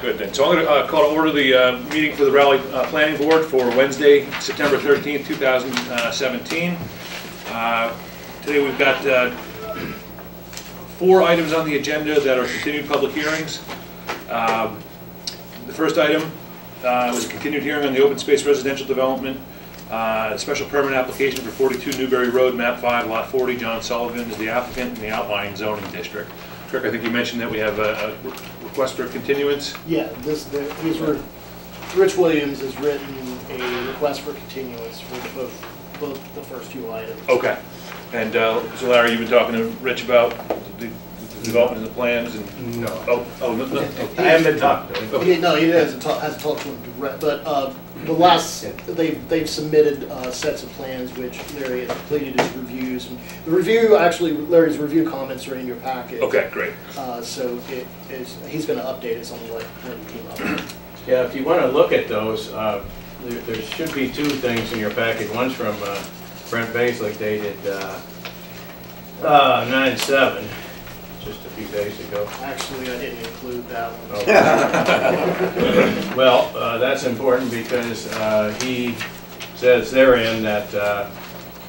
Good then. So I'm going to call to order the meeting for the Raleigh Planning Board for Wednesday, September 13th, 2017. Today we've got 4 items on the agenda that are continued public hearings. The first item was a continued hearing on the open space residential development, special permit application for 42 Newberry Road, map 5, lot 40. John Sullivan is the applicant in the outlying zoning district. Kirk, I think you mentioned that we have a request for continuance. Yeah, Rich Williams has written a request for continuance for both the first 2 items. Okay. And so Larry, you've been talking to Rich about the development of the plans and No. no. I haven't been talking to him. No, he hasn't talked to him direct, but the last they've submitted sets of plans which Larry has completed his reviews. And the review, actually, Larry's review comments are in your packet. Okay, great. So he's going to update us on what he came up with. Yeah, if you want to look at those, there should be 2 things in your packet. One's from Brent Baisley, dated 9/7, just a few days ago. Actually, I didn't include that one. Okay. Well, that's important because he says therein that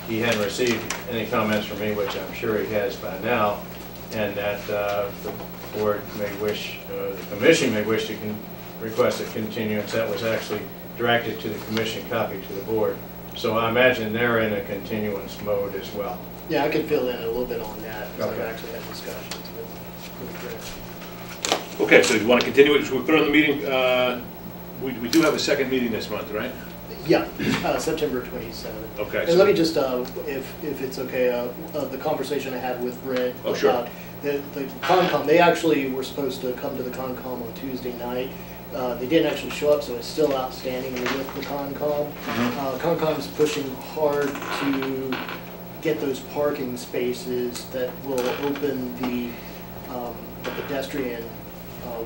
he hadn't received any comments from me, which I'm sure he has by now, and that the board may wish, the commission may wish to request a continuance. That was actually directed to the commission, copied to the board. So I imagine they're in a continuance mode as well. Yeah, I could fill in a little bit on that, because Okay. I've actually had discussions with Chris. Okay, so you want to continue it? Should we put on the meeting? We do have a second meeting this month, right? Yeah, September 27th. Okay. And let me just, if it's okay, the conversation I had with Brent Oh, sure. about the Concom, they actually were supposed to come to the Concom on Tuesday night. They didn't actually show up, so it's still outstanding with the Concom. Concom's pushing hard to get those parking spaces that will open the pedestrian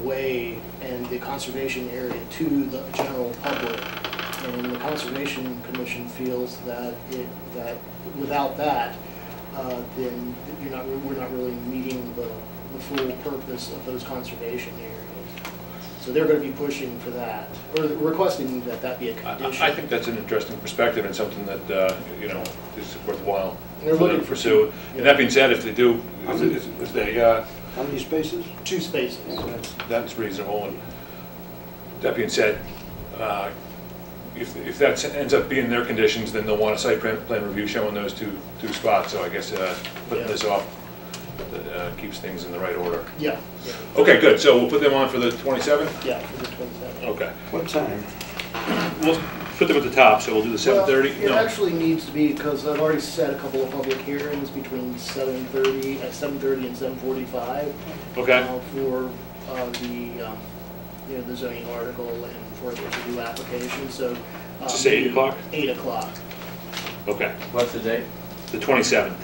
way and the conservation area to the general public. And the Conservation Commission feels that without that, then we're not really meeting the full purpose of those conservation areas. So they're going to be pushing for that, or requesting that be a condition. I think that's an interesting perspective and something that is worthwhile They're for them looking to pursue. And that being said, if they do, if they How many spaces? 2 spaces. that's reasonable. And that being said, if that ends up being their conditions, then they'll want a site plan review showing those two spots. So I guess putting this off keeps things in the right order. Yeah. Okay, good. So we'll put them on for the 27th? Yeah, for the 27th. Okay. What time? We'll put them at the top, so we'll do the 7:30? Well, it actually needs to be, because I've already set a couple of public hearings between 7:30 and 7:45. Okay. For the zoning article and for the review application, so. Just say 8 o'clock? 8 o'clock. Okay. What's the date? The 27th.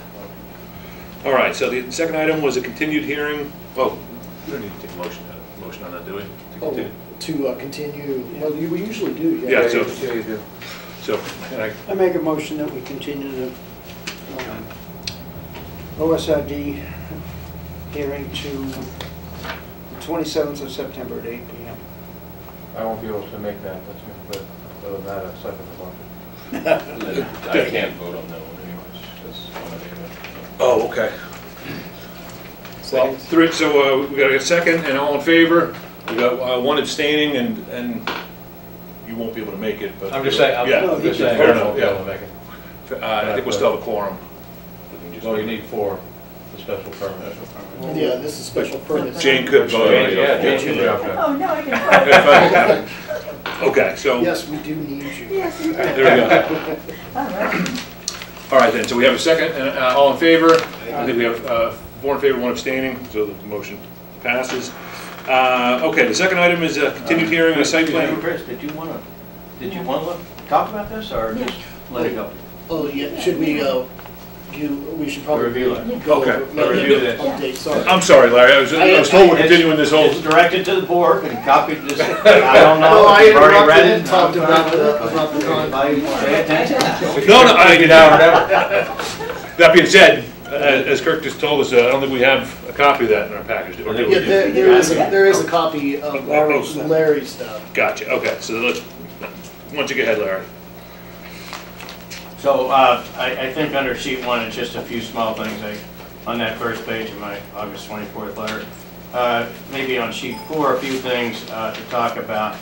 All right, so the second item was a continued hearing. Oh, we don't need to take a motion on that, do we? To continue, well, we usually do, Yeah, yeah. so, Yeah, you do. so, I make a motion that we continue the OSRD hearing to the 27th of September at 8 p.m. I won't be able to make that, but other than that, I second the motion. I can't vote on that one anyways, because one of the oh, okay. Well, 3, so we got a second, and all in favor. We got 1 abstaining, and you won't be able to make it, but. I'm just saying, Yeah, I'm just saying, fair I enough, won't be able to make it. I think we'll still have a quorum. Well, you need 4, the special permit. Yeah, this is special permit. Jane could vote. Yeah, Jane should drop that. Oh, no, I can vote. Okay, so. Yes, we do need you. Yes, you There do. we go. All right. All right then, so we have a second, and all in favor. I think we have 4 in favor, 1 abstaining, so the motion passes. Okay, the second item is a continued hearing on a site plan. Chris, did you want to talk about this, or just let it go? Oh, yeah, should we, we should probably. Review it. Go Okay. over- Review this. Update, sorry. I'm sorry, Larry, I was told we're continuing this whole. It's directed to the board and copied this. I don't know. No, I if you've already read interrupted it. and talked about the Everybody pay attention. No, Get out, whatever. that being said, as Kirk just told us, I don't think we have a copy of that in our package? Or did we Yeah, do- there is a copy of Larry's stuff. Larry's stuff. Gotcha, okay, so let's, why don't you go ahead, Larry? So I think under sheet 1, it's just a few small things on that first page of my August 24th letter. Maybe on sheet 4, a few things to talk about.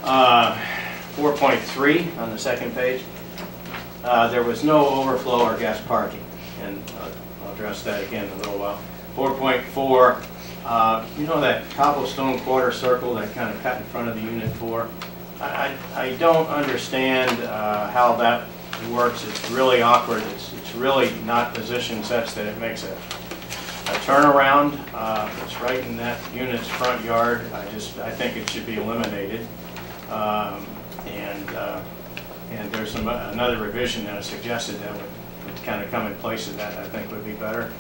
4.3 on the second page. There was no overflow or guest parking, and I'll address that again in a little while. 4.4, you know that cobblestone quarter circle that kind of cut in front of the Unit 4? I don't understand how that works. It's really awkward. It's really not positioned such that it makes a turnaround. It's right in that unit's front yard. I think it should be eliminated. And there's another revision that I suggested that would kind of come in place of that. I think would be better.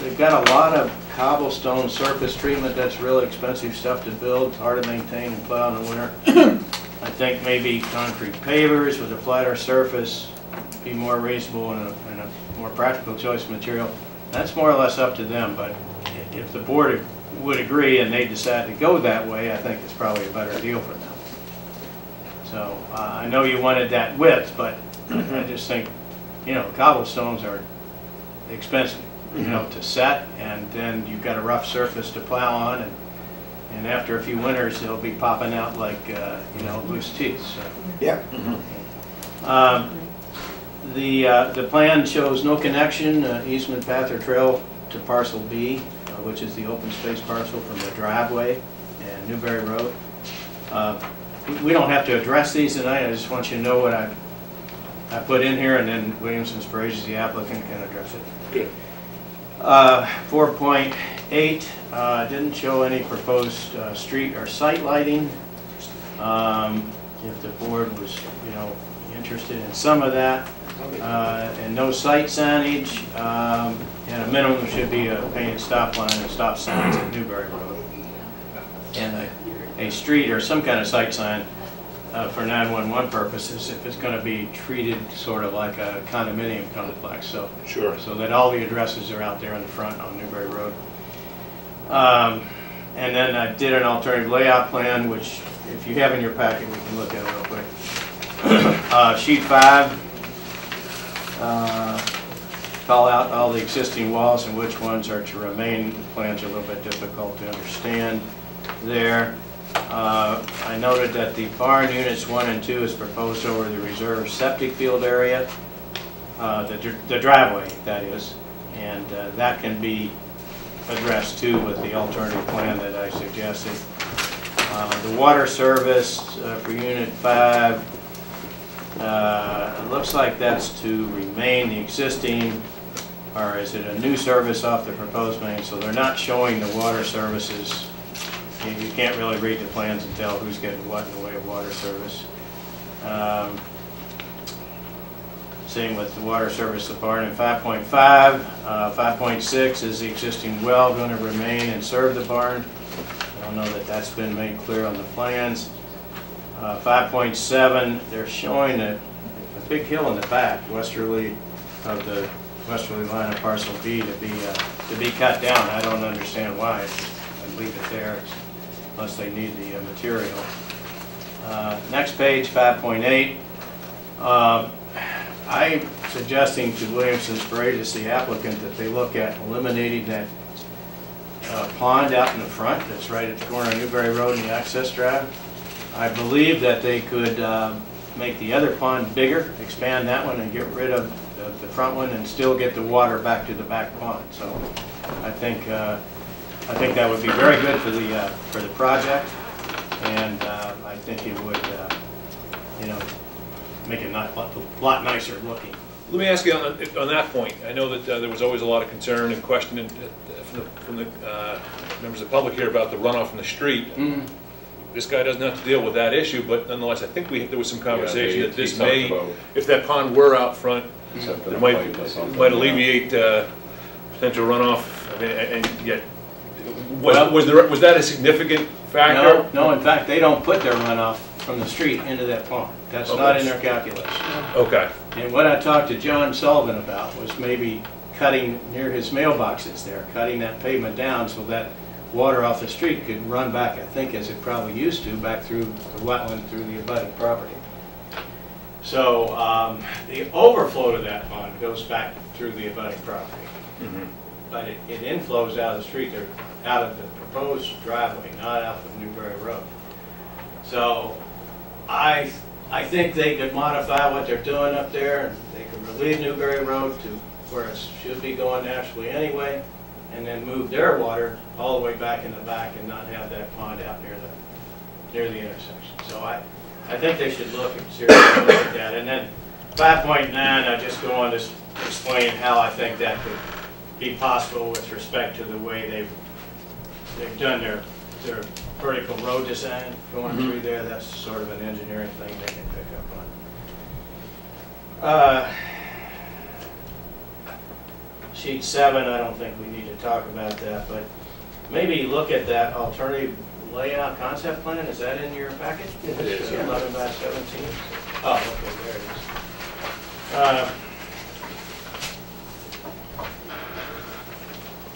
They've got a lot of cobblestone surface treatment. That's really expensive stuff to build, hard to maintain and plow in the winter. I think maybe concrete pavers with a flatter surface be more reasonable and a more practical choice of material. That's more or less up to them, but if the board would agree and they decide to go that way, I think it's probably a better deal for them. So I know you wanted that width, but I just think, you know, cobblestones are expensive, you know, to set, and then you've got a rough surface to plow on, and after a few winters, they'll be popping out like, you know, loose teeth. So. Yeah. The plan shows no connection, easement, path, or trail to parcel B, which is the open space parcel from the driveway and Newberry Road. We don't have to address these tonight. I just want you to know what I put in here, and then Williamson Sprague, the applicant, can address it. Good. 4.8 didn't show any proposed street or site lighting. If the board was, you know, interested in some of that, and no site signage, and a minimum should be a painted stop line and stop signs at Newberry Road, and a street or some kind of site sign for 911 purposes if it's going to be treated sort of like a condominium complex. So Sure. so that all the addresses are out there in the front on Newberry Road. And then I did an alternative layout plan, which if you have in your packet, we can look at it real quick. Sheet 5, call out all the existing walls and which ones are to remain. The plans are a little bit difficult to understand there. I noted that the barn units 1 and 2 is proposed over the reserve septic field area, the driveway, that is, and that can be addressed too with the alternative plan that I suggested. The water service for Unit 5, it looks like that's to remain the existing, or is it a new service off the proposed main? So they're not showing the water services. You can't really read the plans and tell who's getting what in the way of water service. Same with the water service, the barn in 5.5. 5.6 is the existing well going to remain and serve the barn. I don't know that that's been made clear on the plans. 5.7, they're showing a big hill in the back, westerly of the westerly line of parcel B to be cut down. I don't understand why. I'd leave it there unless they need the material. Next page, 5.8. I'm suggesting to Williamson Sprague, the applicant, that they look at eliminating that pond out in the front that's right at the corner of Newberry Road and the access drive. I believe that they could make the other pond bigger, expand that one, and get rid of the front one and still get the water back to the back pond. So I think that would be very good for the project, and I think it would you know, make it a lot nicer looking. Let me ask you on that point. I know that there was always a lot of concern and question from the members of the public here about the runoff from the street. Mm-hmm. This guy doesn't have to deal with that issue, but nonetheless, I think there was some conversation that this he talked may, about- if that pond were out front, Except it might alleviate potential runoff. I mean, and yet, was that a significant factor? No, in fact, they don't put their runoff from the street into that pond. That's not in their calculation. Okay. And what I talked to John Sullivan about was maybe cutting near his mailboxes there, cutting that pavement down so that water off the street could run back, I think, as it probably used to, back through the wetland, through the abutting property. So the overflow to that pond goes back through the abutting property. But it inflows out of the street, or out of the proposed driveway, not out of Newberry Road. So I think they could modify what they're doing up there, and they could relieve Newberry Road to where it should be going naturally anyway, and then move their water all the way back in the back and not have that pond out near the intersection. So I think they should seriously look at that. And then 5.9, I just go on to explain how I think that could be possible with respect to the way they've done their vertical road design going through there. That's sort of an engineering thing they can pick up on. Sheet 7, I don't think we need to talk about that, but maybe look at that alternative layout concept plan. Is that in your package? It is, yeah. 11 by 17. Oh, okay, there it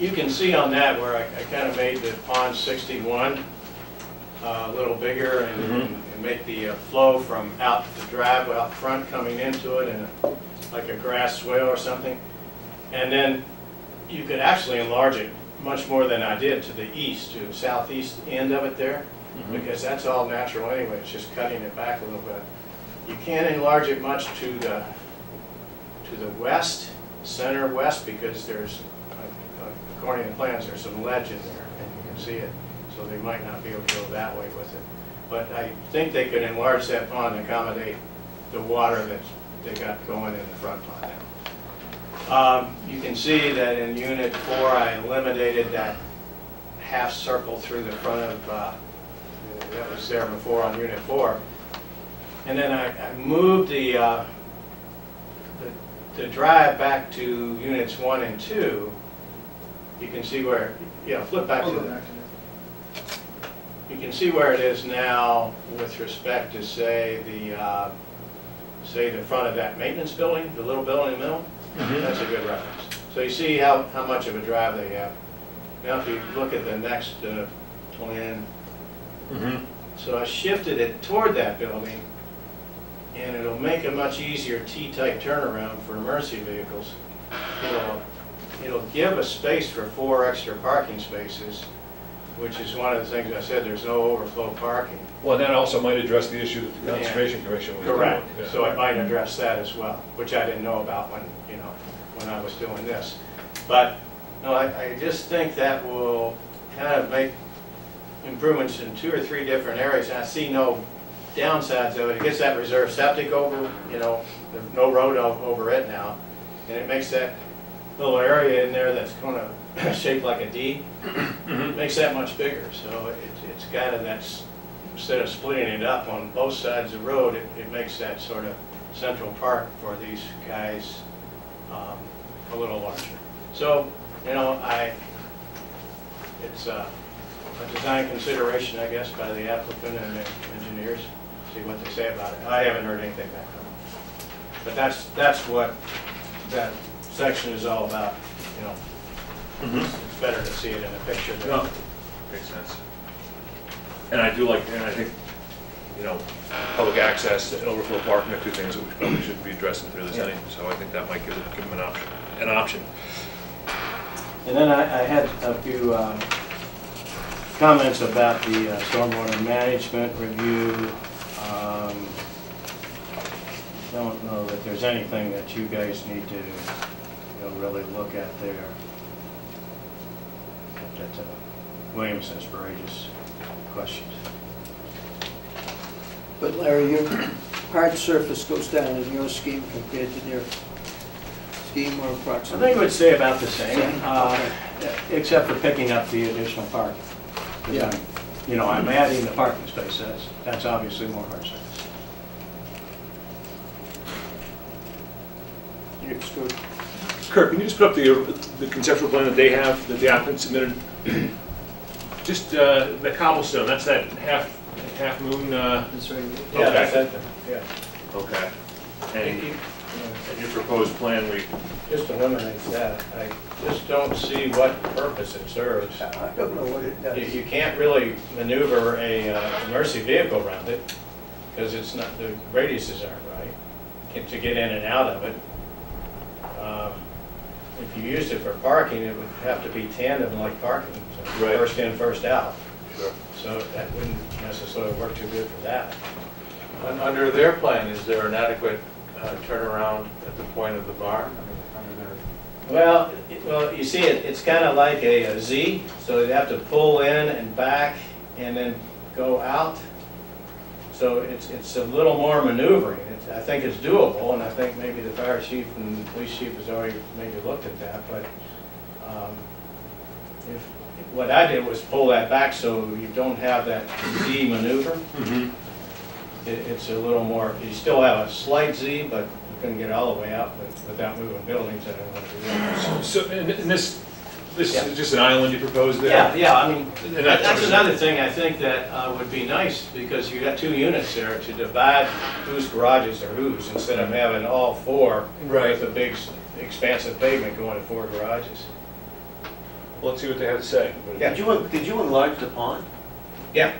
is. You can see on that where I kind of made the pond 61 a little bigger and make the flow from out the driveway out front coming into it, and like a grass swale or something. And then you could actually enlarge it much more than I did to the east, to the southeast end of it there, because that's all natural anyway. It's just cutting it back a little bit. You can't enlarge it much to the west, center west, because there's, according to plans, there's some ledge in there, and you can see it. So they might not be able to go that way with it. But I think they could enlarge that pond and accommodate the water that they got going in the front pond now. You can see that in Unit 4, I eliminated that half circle through the front of, that was there before on Unit 4. And then I moved the drive back to Units 1 and 2. You can see where, flip back to that. You can see where it is now with respect to, say the front of that maintenance building, the little building in the middle. That's a good reference. So you see how much of a drive they have. Now if you look at the next plan, so I shifted it toward that building, and it'll make a much easier T-type turnaround for emergency vehicles. It'll give a space for 4 extra parking spaces, which is one of the things I said, there's no overflow parking. Well, that also might address the issue that the Conservation Commission was Correct. doing. So it might address that as well, which I didn't know about when I was doing this. But no, I just think that will kind of make improvements in 2 or 3 different areas. And I see no downsides of it. It gets that reserve septic over, there's no road over it now, and it makes that little area in there that's kind of shaped like a D, makes that much bigger. So it's kind of that's, instead of splitting it up on both sides of the road, it makes that sort of central park for these guys a little larger. So, it's a design consideration, I guess, by the applicant and the engineers. See what they say about it. I haven't heard anything back from them. But that's what that section is all about, It's better to see it in a picture. No, makes sense. And I do like, and I think, public access and overflow parking are 2 things that we probably should be addressing through this anyway. So I think that might give them an option. And then I had a few comments about the stormwater management review. Don't know that there's anything that you guys need to really look at there. That Williamson's Barage's questions. But Larry, your hard surface goes down in your scheme compared to their scheme or I approximate? think I would say about the same, except for picking up the additional parking. Yeah. I'm adding the parking space. That's obviously more hard surface. It's good. Kurt, can you just put up the conceptual plan that they have, that the applicant submitted? Just the cobblestone, that's that half moon. That's right. Yeah, Okay. that's it. Yeah. Okay. And And your proposed plan, Just eliminates that. I just don't see what purpose it serves. I don't know what it does. You can't really maneuver a emergency vehicle around it, because it's not, the radiuses aren't right to get in and out of it. If you used it for parking, it would have to be tandem like parking, so Right. first in, first out. Sure. So that wouldn't necessarily work too good for that. Under their plan, is there an adequate turnaround at the point of the barn? I mean, under their, Well, you see, it's kind of like a Z, so you'd have to pull in and back and then go out. So it's a little more maneuvering. I think it's doable, and I think maybe the fire chief and the police chief has already maybe looked at that, but what I did was pull that back so you don't have that Z maneuver. It's a little more, you still have a slight Z, but you couldn't get all the way out without moving buildings. I don't want to do that. so, and this Yeah. is just an island you propose there? Yeah, I mean, And that's- that's another thing I think that would be nice, because you got 2 units there to divide whose garages are whose, instead of having all 4 Right. with a big expansive pavement going to 4 garages. Well, let's see what they have to say. Yeah. Did you enlarge the pond? Yeah,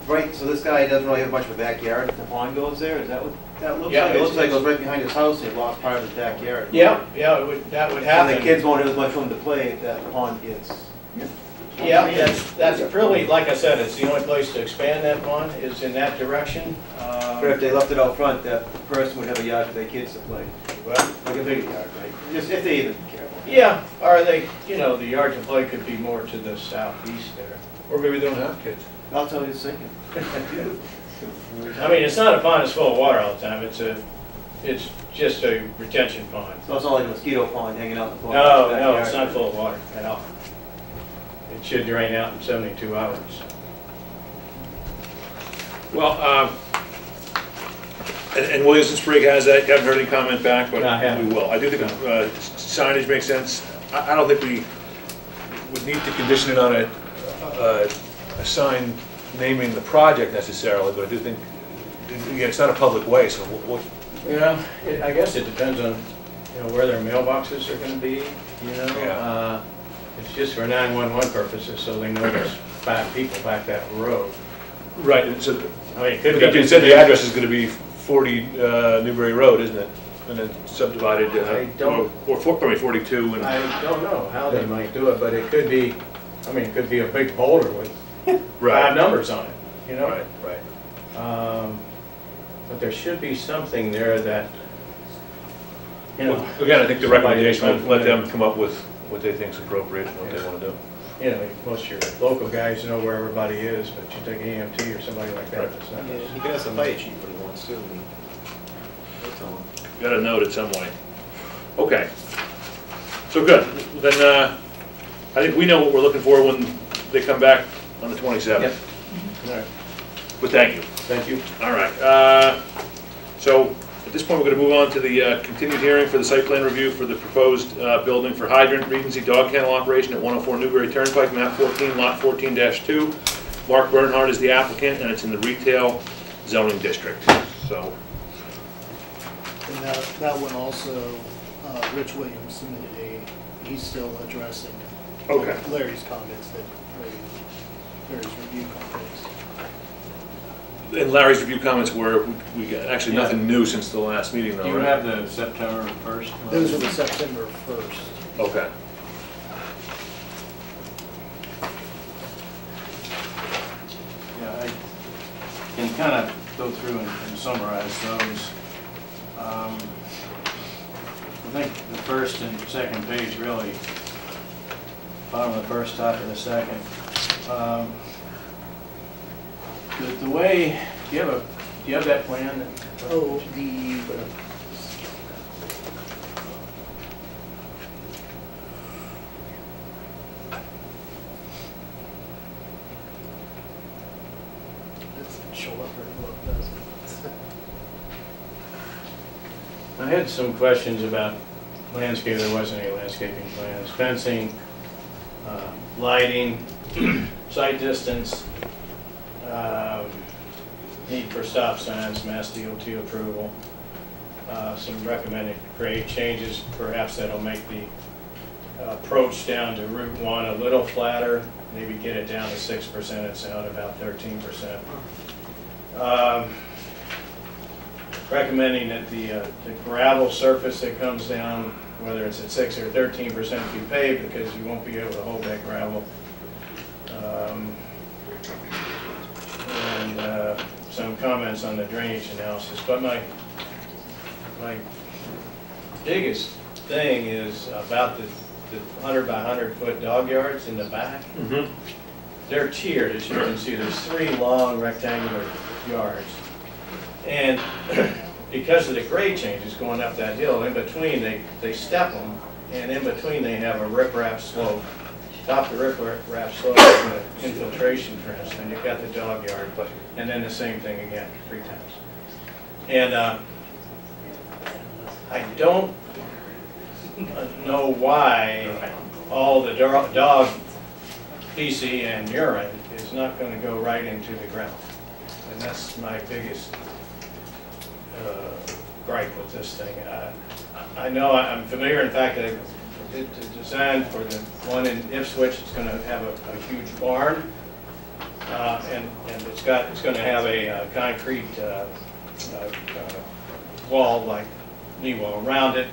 Right, so this guy doesn't really have much of a backyard, the pond goes there, is that what that looks Yeah, like? It looks it's- like it goes right behind his house, he lost part of his backyard. yeah, that would And happen. the kids won't have as much room to play if that pond gets. Yeah, that's really, like I said, it's the only place to expand that pond is in that direction. But if they left it out front, that person would have a yard for their kids to play, Well, like a big yard, right? Just if they even care about it. yeah, or they, the yard to play could be more to the southeast there. Or maybe they don't have kids. I'll tell you the second. I mean, it's not a pond that's full of water all the time, it's just a retention pond. So it's not like a mosquito pond hanging out in the pond. No, it's not full of water at all. It should drain out in 72 hours. Well, and Williamson Sprague has that, haven't heard any comment back, but No, I haven't. we will. I do think signage makes sense. I don't think we would need to condition it on a sign naming the project necessarily, but I do think, again, it's not a public way, so what, Yeah, I guess it depends on, where their mailboxes are gonna be, Yeah. It's just for 911 purposes, so they know there's 5 people back that road. right, and so, I mean, it could but be. you said the address is gonna be 40 Newbury Road, isn't it? And then subdivided, I don't- or 42 and. I don't know how they might do it, but it could be, it could be a big boulder with 5 numbers on it, Right, right. But there should be something there that, Well, again, I think the recommendation would let them come up with what they think is appropriate and what they want to do. Most of your local guys know where everybody is, but you take an EMT or somebody like that, it's not. He can ask the fire chief what he wants to. That's all. Got to note it some way. Okay. So good. Then I think we know what we're looking for when they come back on the 27th. Yep. All right. But thank you. Thank you. All right. So at this point, we're going to move on to the continued hearing for the site plan review for the proposed building for Hydrant Regency Dog Kennel operation at 104 Newbury Turnpike, map 14, lot 14-2. Mark Bernhardt is the applicant, and it's in the retail zoning district. So, And that one also, Rich Williams submitted he's still addressing okay. Larry's comments that Larry's review comments. And Larry's review comments were, we got actually Yeah. nothing new since the last meeting, do though, you right? have the September 1st? Those are the September 1st. Okay. Yeah, I can kind of go through and summarize those. I think the first and second page really, bottom of the first, top of the second. The way, do you have that plan? Oh, doesn't show up very well, does it? I had some questions about landscape. There wasn't any landscaping plans. Fencing, lighting, sight distance, need for stop signs, Mass DOT approval. some recommended grade changes. Perhaps that'll make the approach down to Route 1 a little flatter, maybe get it down to 6%, it's out about 13%. Recommending that the gravel surface that comes down, whether it's at 6 or 13%, be paved, because you won't be able to hold that gravel. And some comments on the drainage analysis. But my biggest thing is about the 100 by 100 foot dog yards in the back. Mm-hmm. They're tiered, as you can see. There's 3 long rectangular yards. And because of the grade changes going up that hill, in between they step them, and in between they have a riprap slope. Top of the riprap slope is an infiltration trench, and you've got the dog yard, and then the same thing again 3 times. And I don't know why all the dog feces and urine is not going to go right into the ground. And that's my biggest gripe with this thing. I know I'm familiar, in fact, I did the design for the one in Ipswich. It's going to have a huge barn, and it's going to have a concrete wall like knee wall around it,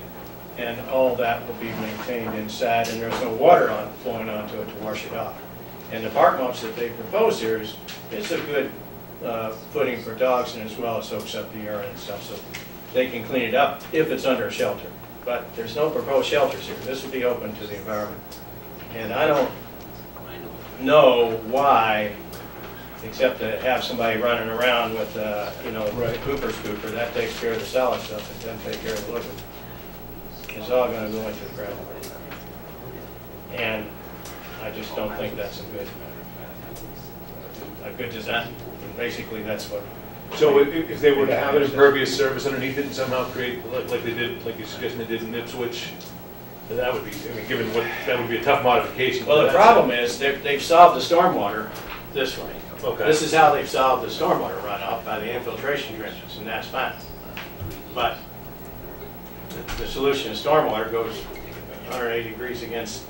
and all that will be maintained inside, and there's no water flowing onto it to wash it off. And the bark mulch that they propose here is a good footing for dogs, and as well it soaks up the urine and stuff, so they can clean it up if it's under a shelter. But there's no proposed shelters here. This would be open to the environment. And I don't know why, except to have somebody running around with, pooper scooper. That takes care of the solid stuff. It doesn't take care of the liquid. It's all going to go into the ground. And I just don't think that's a good design. Basically, that's what. So if they were to have an impervious surface underneath it and somehow create, like they did, like you suggested they did in Ipswich, then that would be, I mean, given what, that would be a tough modification. Well, the problem is they've solved the stormwater this way. Okay. This is how they've solved the stormwater runoff, by the infiltration trenches, and that's fine. But the solution to stormwater goes 180 degrees against,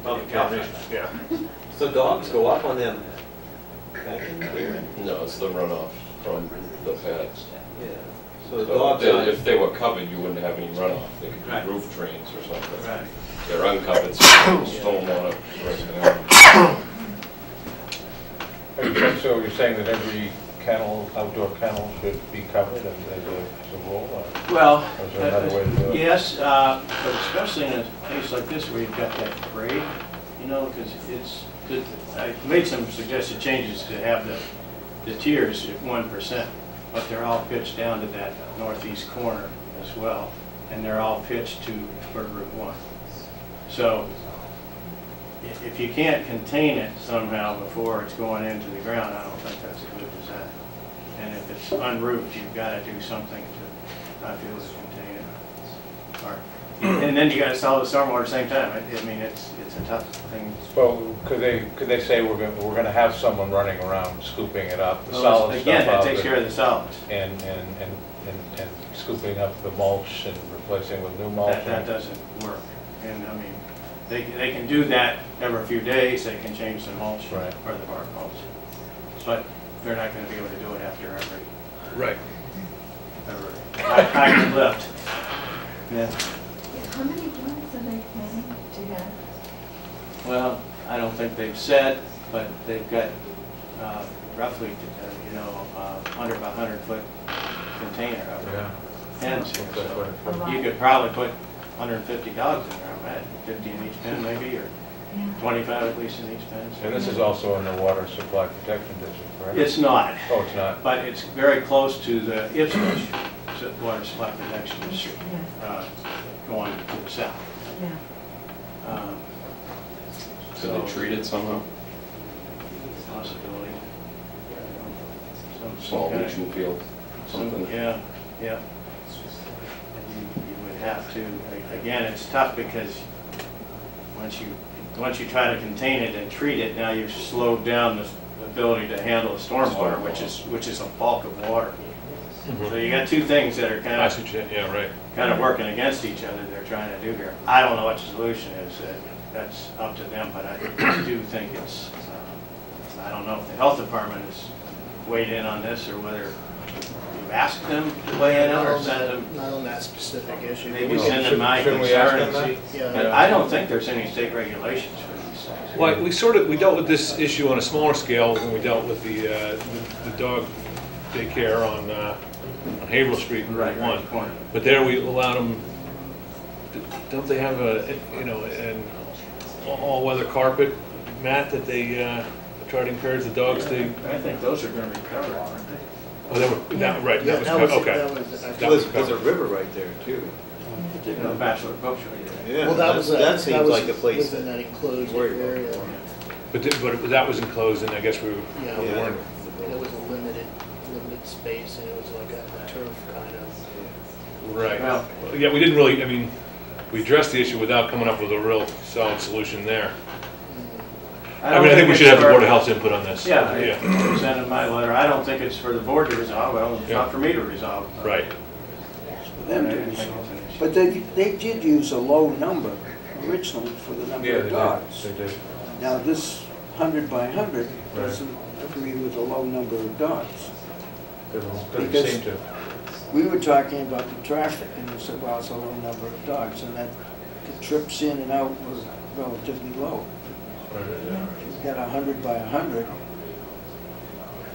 public health. Yeah. So dogs go up on them? No, it's the runoff from the pads. Yeah. So the So dogs if they were covered, you wouldn't have any runoff. They could Right. be roof drains or something. Right. They're uncovered, so stormwater runs down. So you're saying that every kennel, outdoor kennel should be covered as a rule? Or Well, is there another way to do it? yes, but especially in a case like this where you've got that grade, because I made some suggested changes to have the tiers at 1%, but they're all pitched down to that northeast corner as well, and they're all pitched for Route 1. So if you can't contain it somehow before it's going into the ground, I don't think that's a good design. And if it's unroofed, you've got to do something to not be able to contain it. And then you got to solve the stormwater at the same time. I mean, it's a tough thing. Well, could they say we're going to have someone running around scooping it up, the Well, solid stuff again, that out takes care of the solids. and scooping up the mulch and replacing with new mulch? That doesn't work. And I mean, they can do that every few days. They can change the mulch Right. or the bark mulch, but they're not going to be able to do it after every Right. hike and lift. Yeah. How many dogs are they planning to have? Well, I don't think they've said, but they've got roughly, 100 by 100 foot container of Yeah. pens here. That's So what you could probably put 150 dogs in there, I imagine, 50 in each pen maybe, or 25 at least in each pen. And this is also in the water supply protection district, right? It's not, Oh, it's not? but it's very close to the Ipswich water supply protection district, going to the south. Yeah. Do they treat it somehow? Possibility. Small kind of- leaching field, something? Yeah. You would have to, again, it's tough because once you try to contain it and treat it, now you've slowed down the ability to handle the stormwater, which is a bulk of water. So you got two things that are I see what you're saying, yeah, right. kind of working against each other they're trying to do here. I don't know what the solution is, that's up to them, but I do think it's, I don't know if the health department has weighed in on this or whether you've asked them to weigh in or sent them, Not on that specific issue. maybe send them my Shouldn't we ask concern them and that? see. Yeah. But I don't think there's any state regulations for these things. Well, we dealt with this issue on a smaller scale when we dealt with the dog daycare on Haverhill Street in Route 1. Point. But there we allowed them, don't they have an all-weather carpet mat that they try to encourage the dogs to? I think those are gonna be covered, aren't they? Oh, right, Yeah, that was, okay. that was That actually, was There's a covered. river right there too. You know, Bachelor Boat Show. Yeah, well, that was, that seems was like a place within that enclosed worry about area. But that was enclosed, and I guess we Yeah, Yeah. weren't. and it was a limited space, and it was like a turf kind of. Right. Well- Yeah, we didn't really, I mean, we addressed the issue without coming up with a real solid solution there. I mean, I think we should have the Board of Health's input on this. Yeah, I sent in my letter. I don't think it's for the board to resolve, well, it's not for me to resolve. Right. For them to resolve. But they did use a low number originally for the number Yeah, of they dogs. did, they did. Now, this 100 by 100 doesn't agree with a low number of dogs. Doesn't Because- seem to. We were talking about the traffic, and we said, well, it's a low number of dogs, and that the trips in and out were relatively low. You've got 100 by 100.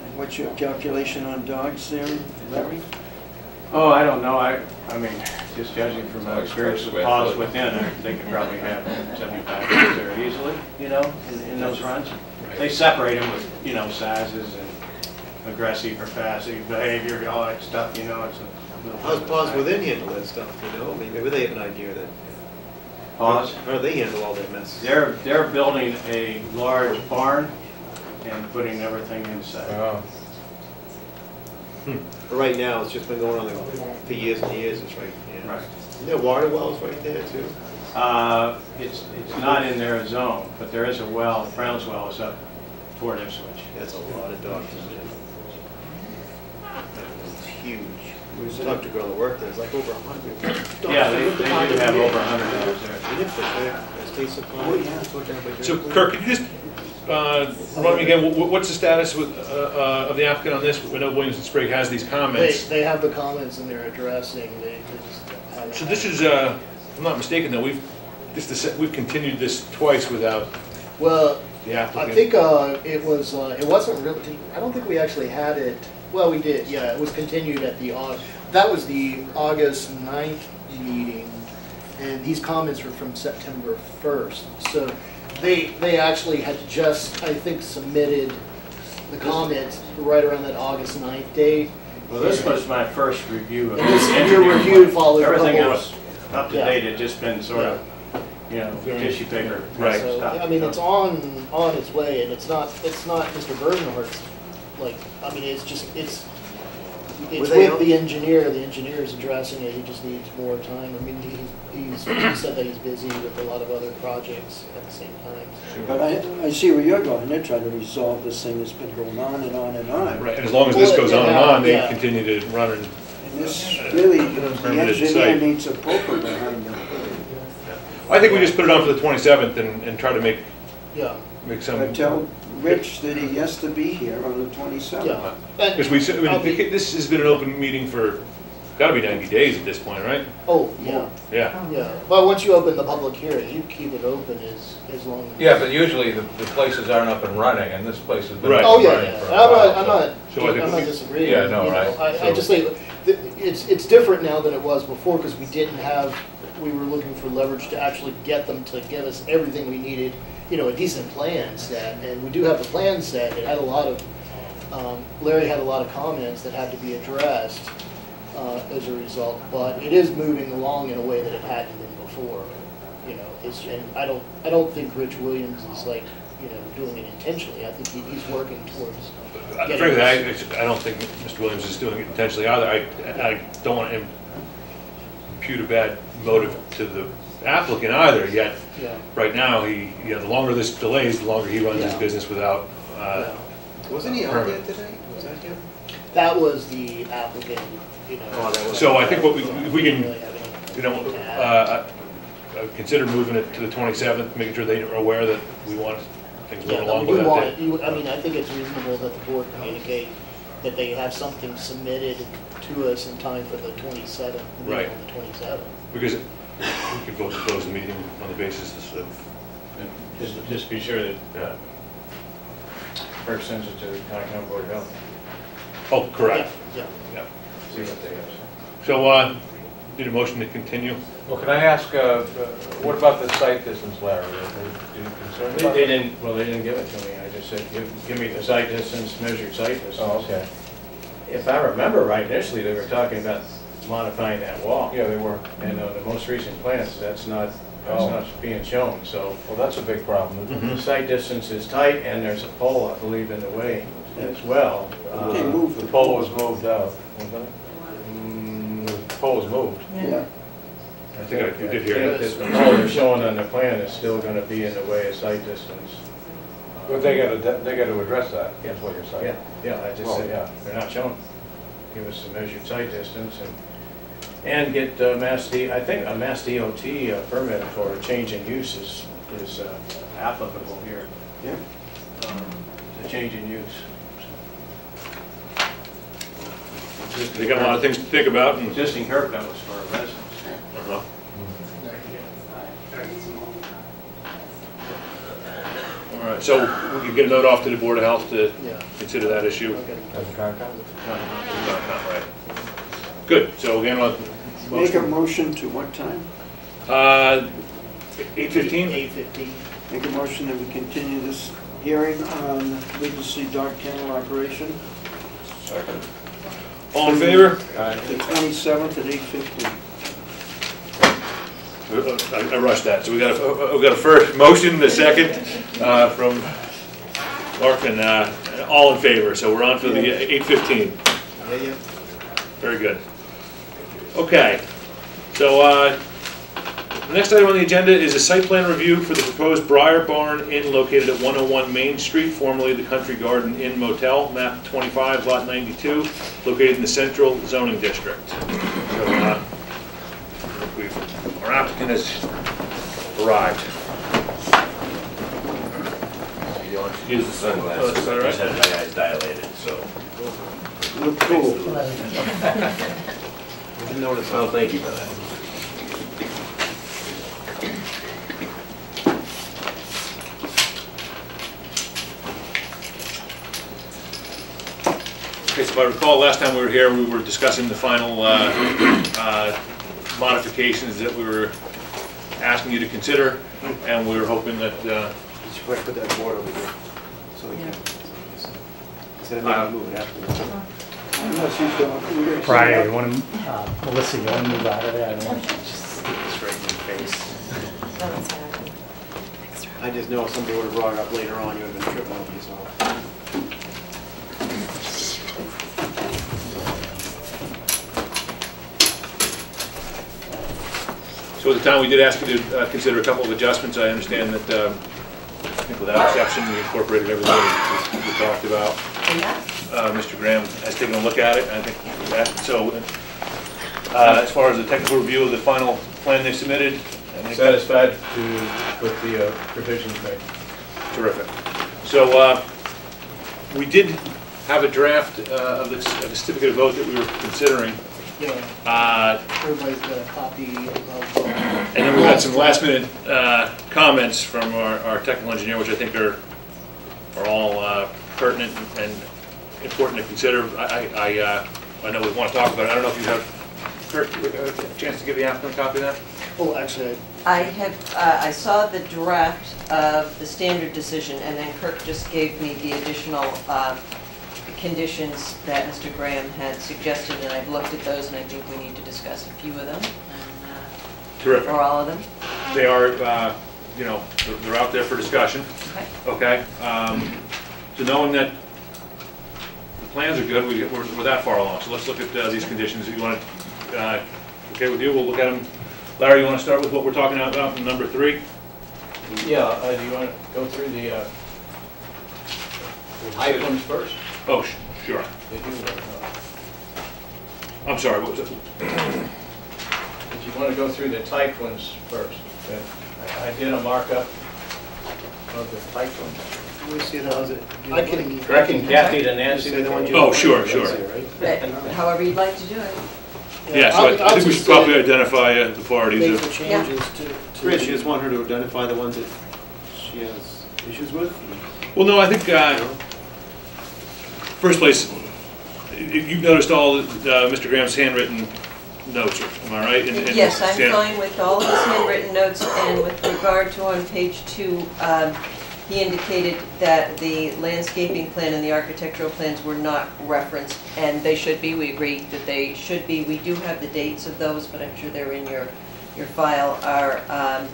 And what's your calculation on dogs there, Larry? Oh, I don't know, I mean, just judging from my experience with Paws Within, they could probably have 75 dogs there easily, you know, in those runs. They separate them with, you know, sizes and aggressive or passive behavior, all that stuff, you know, it's a little. How's Paws Within handle that stuff, you know? I mean, maybe they have an idea that, Paws? how do they handle all that mess? They're building a large barn and putting everything inside. Oh, But right now, it's just been going on for years and years, it's right, yeah. Right. Isn't there water wells right there too? It's not in their zone, but there is a well, Brown's Well is up toward Ipswich. That's a lot of dogs in there. It's huge. Was it- Talked to a girl that worked there, it's like over 100. Yeah, they do have over 100 dogs there. In Ipswich, yeah, state supply. Oh, yeah. That's what everybody So drinks. Kirk, could you just remind me again, what's the status of the applicant on this? We know Williamson Sprague has these comments. They have the comments and they're addressing, they just haven't. So this is, if I'm not mistaken, though, we've continued this twice without Well, the I applicant. think it wasn't really, I don't think we actually had it, well, we did, yeah, it was continued at that was the August 9th meeting, and these comments were from September 1st. So they actually had just, I think, submitted the comments right around that August 9th date. Well, this was my first review of And this, the your review followed a Everything couple- else up to Yeah. date had just been sort of, you know, tissue paper Right. stuff. So, I mean, it's on its way, and it's not Mr. Bernhardt's, like, I mean, it's Were they with on- the engineer's addressing it, he just needs more time. I mean, he said that he's busy with a lot of other projects at the same time. But I see where you're going. They're trying to resolve this thing that's been going on and on and on. Right, and as long as this Well, goes on and yeah, on, they yeah. continue to run and, And this really, the Permitted engineer site. needs a poker behind them. I think we just put it on for the 27th and try to make Yeah, some. But tell Rich that he has to be here on the 27th. yeah. And- Because I'll be- this has been an open meeting for, gotta be 90 days at this point, right? Oh, yeah, Yeah. yeah. Well, once you open the public hearing, you keep it open as long as. yeah, but usually the places aren't up and running, and this place has been Right. up Oh, and yeah, running yeah. for a while. I'm not So I think we- disagreeing. Yeah, no, you know. right. I So- just think that it's different now than it was before, because we were looking for leverage to actually get them to give us everything we needed, you know, a decent plan set, and we do have the plan set. It had a lot of, Larry had a lot of comments that had to be addressed as a result, but it is moving along in a way that it hadn't been before, you know. And I don't think Rich Williams is like, you know, doing it intentionally. I think he's working towards getting Frankly, this. I don't think Mr. Williams is doing it intentionally either. I don't want to impute a bad motive to the applicant either, yet Yeah. right now, the longer this delays, the longer he runs his Yeah. business without Yeah. Wasn't he out there today? Was that him? That was the applicant, you know. Oh, that was- So I think what we can, Really have anything you know, to add. consider moving it to the 27th, making sure they are aware that we want things Yeah, moving no, along we with do want that. it, I mean, I think it's reasonable that the board communicate that they have something submitted to us in time for the 27th, the meeting Right. on the 27th. Because we could vote to close the meeting on the basis of, Just be sure that yeah. Kirk sends it to the Concom Board of Health, Oh, correct. Yeah, Yeah. see what they have to say. So, need a motion to continue? Well, can I ask, what about the site distance, Larry? Are you concerned about They that? didn't give it to me, I just said, give me the site distance, measured site distance. Oh, okay. If I remember right, initially, they were talking about modifying that wall. Yeah, they were. And on the most recent plans, that's not Oh. being shown, so Well, that's a big problem, isn't it? the site distance is tight, and there's a pole, I believe, in the way as well. They moved The pole was moved out, wasn't it? Mm, The pole was moved. Yeah. I think we did hear think that. that the pole they're showing on the plan is still gonna be in the way of site distance. But they gotta address that, that's what you're saying. Yeah, I just Well, said, yeah. they're not showing. Give us a measured site distance and get I think a Mass DOT permit for a change in use is applicable here. Yeah. The change in use. They got a lot of things to think about and. Existing curb cut was for a residence. Uh-huh. All right, so we can get a note off to the Board of Health to yeah. consider that issue. Okay. As a Concom? Not right. Good, so again, Make a motion to what time? 8:15? 8:15. Make a motion that we continue this hearing on Legacy Dog Kennel Operation All in favor? the 27th at 8:15. I rushed that, so we got a first motion, the second from Mark, and all in favor, so we're on for the 8:15. Yeah. Very good. Okay, so the next item on the agenda is a site plan review for the proposed Briar Barn Inn located at 101 Main Street, formerly the Country Garden Inn Motel, map 25, lot 92, located in the Central Zoning District. So, our applicant has arrived. You want to use the sunglasses? Oh, is that right? I just had my eyes dilated, so. Look cool. Didn't notice. Well, thank you for that. Okay, so if I recall, last time we were here, we were discussing the final modifications that we were asking you to consider, and we were hoping that, You should probably put that board over there, so they can, instead of making move it after. Unless he's going. Brian, you want to, Melissa, you want to move out of there? I don't want to just Straight in your face. I just know if somebody would have brought it up later on, you would have been tripping over yourself. so at the time, we did ask you to consider a couple of adjustments. I understand that, I think without exception, we incorporated everything we talked about. Mr. Graham has taken a look at it, and I think that, so, as far as the technical review of the final plan they submitted, I think Satisfied with the provisions made. terrific. So, we did have a draft of the certificate of vote that we were considering. Yeah, everybody's got a copy of. And then we had some last minute comments from our technical engineer, which I think are all pertinent and important to consider. I know we want to talk about it. I don't know if you have, Kirk, a chance to give the applicant a copy of that? Oh, actually, I saw the draft of the standard decision, and then Kirk just gave me the additional conditions that Mr. Graham had suggested, and I've looked at those, and I think we need to discuss a few of them. Terrific. Or all of them. They are, you know, they're out there for discussion. Okay. Okay. So knowing that the plans are good, we're that far along. So let's look at these conditions. If you want to, okay with you, we'll look at them. Larry, you want to start with what we're talking about in number 3? Yeah, do you want to go through the Type ones first. Oh, sure. Did you, I'm sorry, what was it? did you want to go through the typed ones first? I did a markup of the typed ones. Let me see that, was it? I can, Correcting Kathy to Nancy. Say the one you- Oh, sure, sure. But however you'd like to do it. Yeah, so I think we should probably identify the parties. make the changes to. Rich, you just want her to identify the ones that she has issues with? Well, no, I think, first place, you've noticed all Mr. Graham's handwritten notes, am I right? And Yes, I'm Stan- fine with all of his handwritten notes, and with regard to on page 2, he indicated that the landscaping plan and the architectural plans were not referenced, and they should be. We agreed that they should be. We do have the dates of those, but I'm sure they're in your file. Our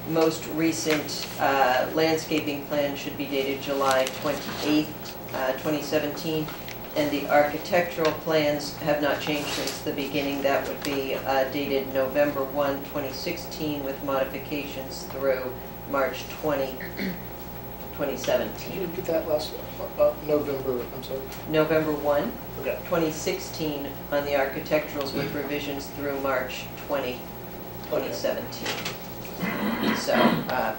most recent landscaping plan should be dated July 28th, 2017, and the architectural plans have not changed since the beginning. That would be dated November 1, 2016, with modifications through March 20, 2017. Can you repeat that last, November, I'm sorry? November 1, Okay. 2016 on the architecturals with revisions through March 20, 2017. So,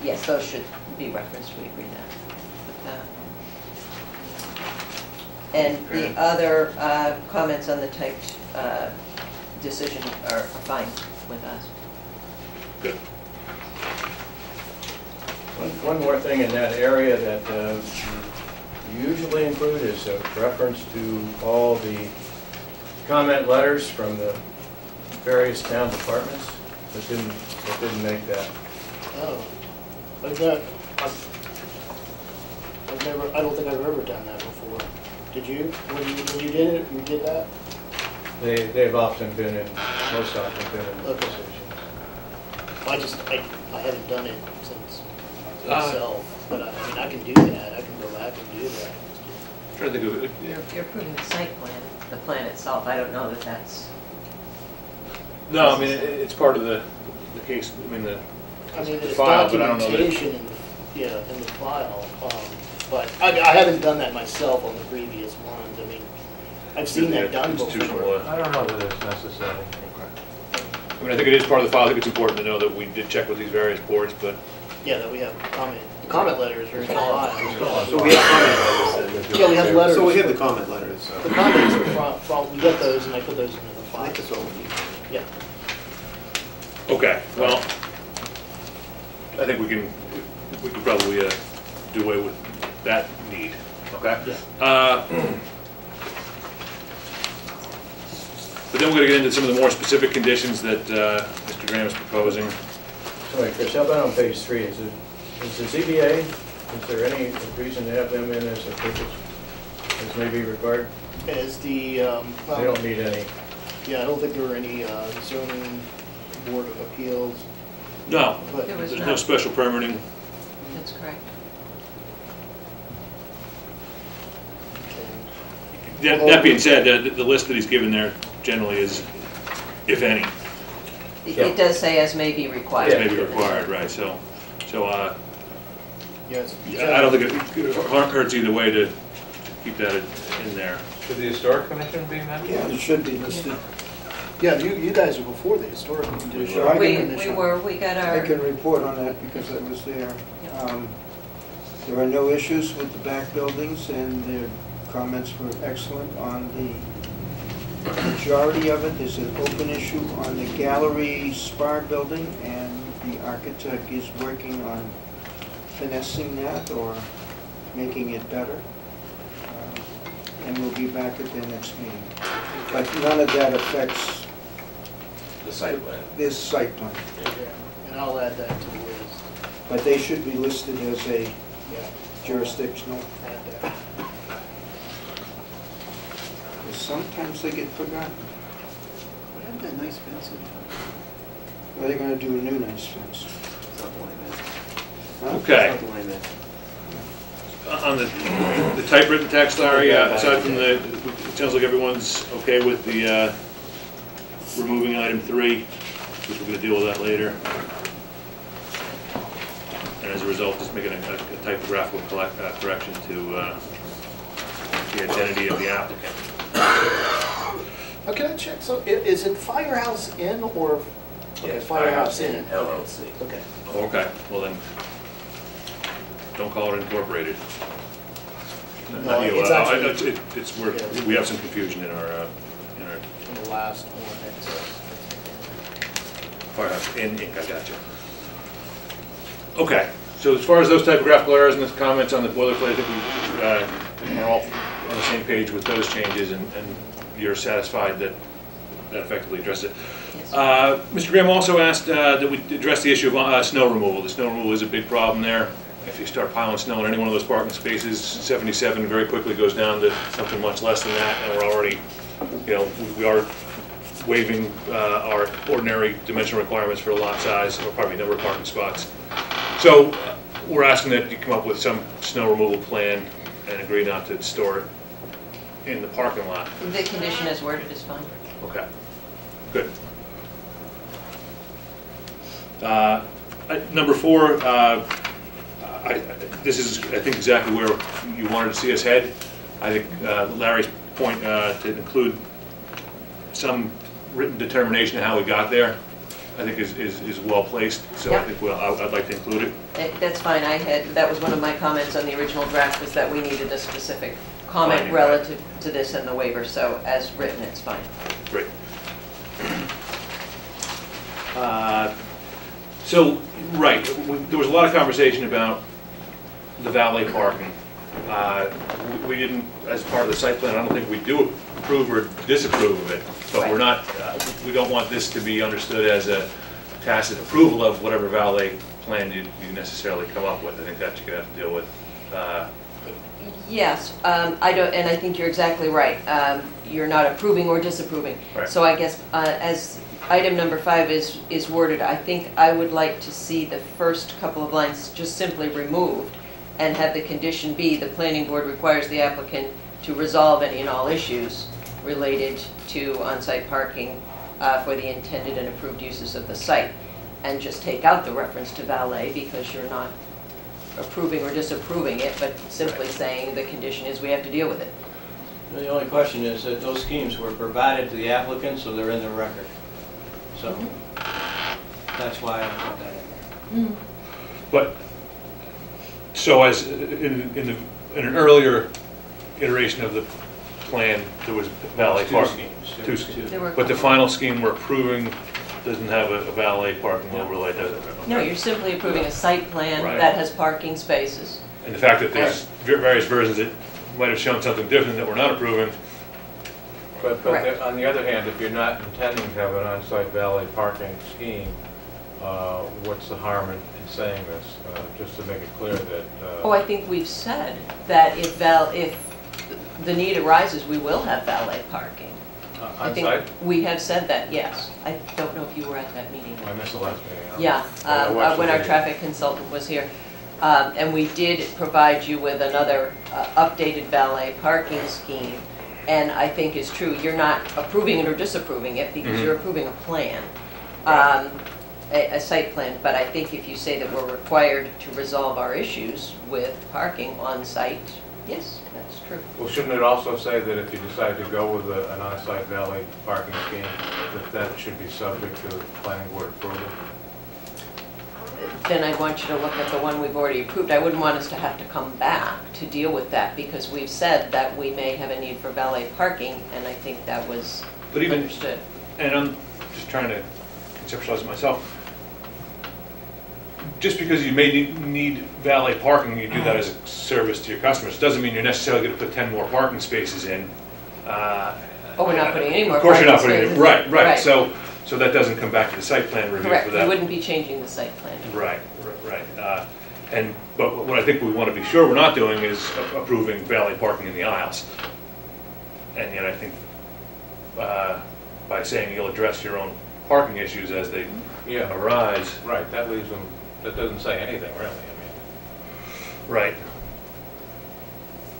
yes, those should be referenced, we agree that. And the other comments on the typed decision are fine with us. Good. One more thing in that area that we usually include is a reference to all the comment letters from the various town departments that didn't make that. Oh, I've never, I don't think I've ever done that before. Did you? When you did it, you did that? They've often been in, most often been in the Okay. position. I haven't done it since myself, but I mean, I can do that. I can go back and do that. Trying to think of it. You're approving the site plan, the plan itself. I don't know that that's... No, I mean, it's part of the case, I mean, I mean, the it's file, but I don't know that. documentation in the file, but I haven't done that myself on the previous ones. I mean, I've seen that done Institutional before. law. I don't know that it's necessary. I mean, I think it is part of the file. I think it's important to know that we did check with these various boards, but Yeah, that we have the comment letters are in the file. So we have comment letters. Yeah, we have letters. So we have the comment letters. The comments are from, we got those and I put those into the I file. think that's all we need. Yeah. okay, well, I think we can probably do away with that need, okay? But then we're gonna get into some of the more specific conditions that Mr. Graham is proposing. Sorry, Chris, how about on page 3? Is the ZBA, is there any reason to have them in as a purpose, as may be required? As the, They don't need any. yeah, I don't think there were any zoning board of appeals, No, but There was there's no not. special permitting. That's correct. That being said, the list that he's given there generally is, if any, It does say as may be required. may be required, right? So, yes. I don't think it hurts either way to keep that in there. Should the historic commission be mentioned? Yeah, it should be listed. Yeah, you guys are before the historical commission. Sure, I We can- we got I our, can report on that because I was there. There are no issues with the back buildings, and their comments were excellent on the majority of it. There's an open issue on the gallery spar building, and the architect is working on finessing that or making it better. And we'll be back at their next meeting. But none of that affects The site plan. this site plan. And I'll add that to the list. But they should be listed as a Yeah. jurisdictional. Add that. Sometimes they get forgotten. What happened to that nice fence? Well, they're gonna do a new nice fence. It's not the one I meant. Huh? Okay. It's not the one I meant. On the typewritten text, Larry, aside from the, it sounds like everyone's okay with the removing item 3, which we're going to deal with that later. And as a result, just making a typographical correction to the identity of the applicant. Can I check, so is it Firehouse Inn or? Okay, Firehouse Inn. LLC. Okay. Okay, well then, don't call it incorporated. No, it's actually- We have some confusion in our In the last one, it's, Firehouse Inn Inc., I got you. Okay, so as far as those typographical errors and the comments on the boilerplate, I think we are all on the same page with those changes, and you're satisfied that that effectively addressed it. Yes. Mr. Graham also asked that we address the issue of snow removal. The snow removal is a big problem there. If you start piling snow in any one of those parking spaces, 77 very quickly goes down to something much less than that, and we're already, we are waiving our ordinary dimensional requirements for a lot size, or probably number of parking spots. So we're asking that you come up with some snow removal plan and agree not to store it in the parking lot. The condition as worded is fine. Okay, good. Number 4, this is, I think, exactly where you wanted to see us head. I think Larry's point to include some written determination of how we got there, I think is well placed. So Yep. I think I'd like to include it. That's fine, that was one of my comments on the original draft, was that we needed a specific comment Fine. relative to this and the waiver, so as written, it's fine. Great. So, right, there was a lot of conversation about the valet parking. We didn't, as part of the site plan, I don't think we do approve or disapprove of it, but we're not, we don't want this to be understood as a tacit approval of whatever valet plan you necessarily come up with. I think that you're gonna have to deal with. Yes, I don't, and I think you're exactly right. You're not approving or disapproving. Right. So I guess as item number 5 is worded, I think I would like to see the first couple of lines just simply removed and have the condition be, the planning board requires the applicant to resolve any and all issues related to on-site parking for the intended and approved uses of the site. And just take out the reference to valet because you're not approving or disapproving it, but simply saying the condition is we have to deal with it. The only question is that those schemes were provided to the applicant, so they're in the record. So that's why I put that in there. But, so as in an earlier iteration of the plan, there was valet Two parking. schemes. Two schemes. There were a But the couple. final scheme we're approving doesn't have a valet parking overlay, does it? No, you're simply approving a site plan Right. that has parking spaces. And the fact that there's various versions that might have shown something different that we're not approving. But Correct. on the other hand, if you're not intending to have an on-site valet parking scheme, what's the harm in saying this? Just to make it clear that. Oh, I think we've said that if the need arises, we will have valet parking. I think On-site? we have said that, yes. I don't know if you were at that meeting. I missed the last meeting. Yeah, I watched the when our video. traffic consultant was here. And we did provide you with another updated valet parking scheme. And I think it's true, you're not approving it or disapproving it because you're approving a plan, a site plan. But I think if you say that we're required to resolve our issues with parking on site, yes, that's true. Well, shouldn't it also say that if you decide to go with an on-site valet parking scheme, that should be subject to planning board approval? Then I'd want you to look at the one we've already approved. I wouldn't want us to have to come back to deal with that because we've said that we may have a need for valet parking, and I think that was But even, understood. and I'm just trying to conceptualize it myself. Just because you may need valet parking, you do that as a service to your customers. Doesn't mean you're necessarily going to put 10 more parking spaces in. Oh, we're not putting any more Of course you're not parking putting any, spaces. right. So that doesn't come back to the site plan review for Correct, that. we wouldn't be changing the site plan. Right. But what I think we want to be sure we're not doing is approving valet parking in the aisles. And yet I think by saying you'll address your own parking issues as they arise. Right, that leaves them, that doesn't say anything really, Right.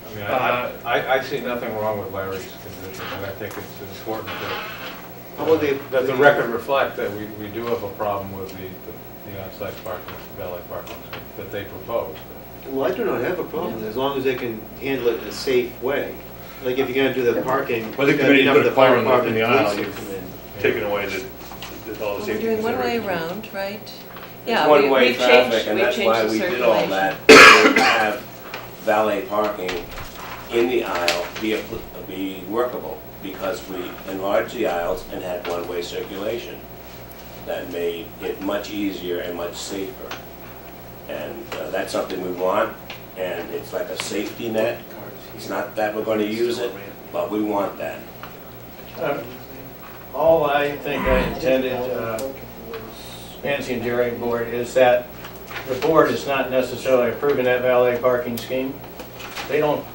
I mean, I see nothing wrong with Larry's condition, and I think it's important that the record reflect that we do have a problem with the on-site parking, valet parking that they proposed. Well, I do not have a problem, as long as they can handle it in a safe way. Like if you're gonna do the parking. Well, I think the gotta minute you enough put of a car in department the aisle, police you've to come in. taken away all the We're safety doing one way considerations. around, right? It's Yeah, one-way we've traffic, changed, and we've that's changed why the we did all circulation. that. To have valet parking in the aisle be workable, because we enlarged the aisles and had one-way circulation. That made it much easier and much safer. And that's something we want, and it's like a safety net. It's not that we're going to use it, but we want that. All I think I intended, Nancy and Jerry board, is that the board is not necessarily approving that valet parking scheme. They don't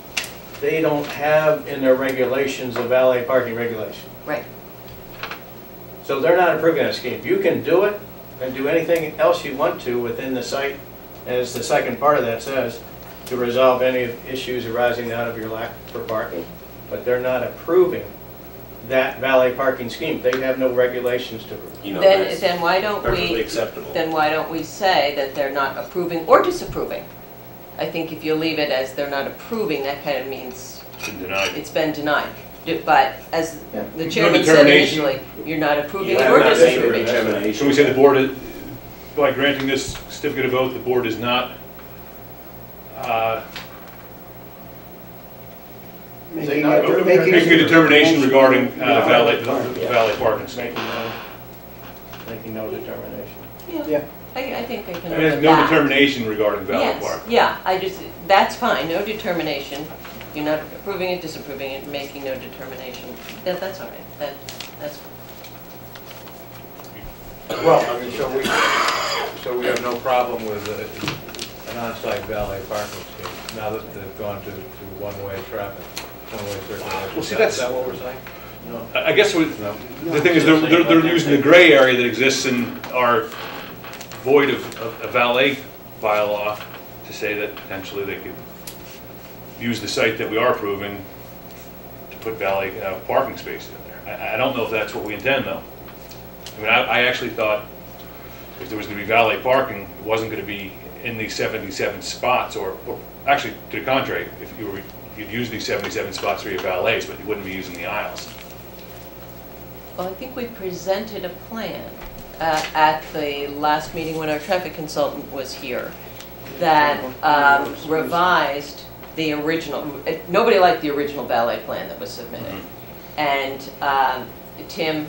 have in their regulations a valet parking regulation. Right. So they're not approving that scheme. You can do it and do anything else you want to within the site, as the second part of that says, to resolve any issues arising out of your lack for parking. But they're not approving that valet parking scheme. They have no regulations to approve. You know, Then that's why don't perfectly we, acceptable. then why don't we say that they're not approving or disapproving? I think if you leave it as they're not approving, that kind of means It's been denied. it's been denied. But as Yeah. the chairman said determination. initially, you're not approving You it have or not made a disapproving it. determination. So we say the board, by granting this certificate of vote, the board is not Making making a determination regarding valet parking scheme. Making no determination. Yeah. I think they can I mean, live no that. determination regarding valet Yes, parking. yeah, that's fine, no determination. You're not approving it, disapproving it, making no determination. That's all right, that's Well, I mean, so we have no problem with an on-site valet parking scheme, now that they've gone to one-way traffic, one-way circulation. Well, see, Is that's- that what we're saying? No. I guess No. the thing is, they're using the gray area that exists in our void of a valet bylaw to say that potentially they could use the site that we are approving to put valet parking spaces in there. I don't know if that's what we intend, though. I mean, I actually thought if there was going to be valet parking, it wasn't going to be in these 77 spots, or actually, to the contrary, if you'd use these 77 spots for your valets, but you wouldn't be using the aisles. Well, I think we presented a plan at the last meeting when our traffic consultant was here that revised the original, nobody liked the original valet plan that was submitted. And Tim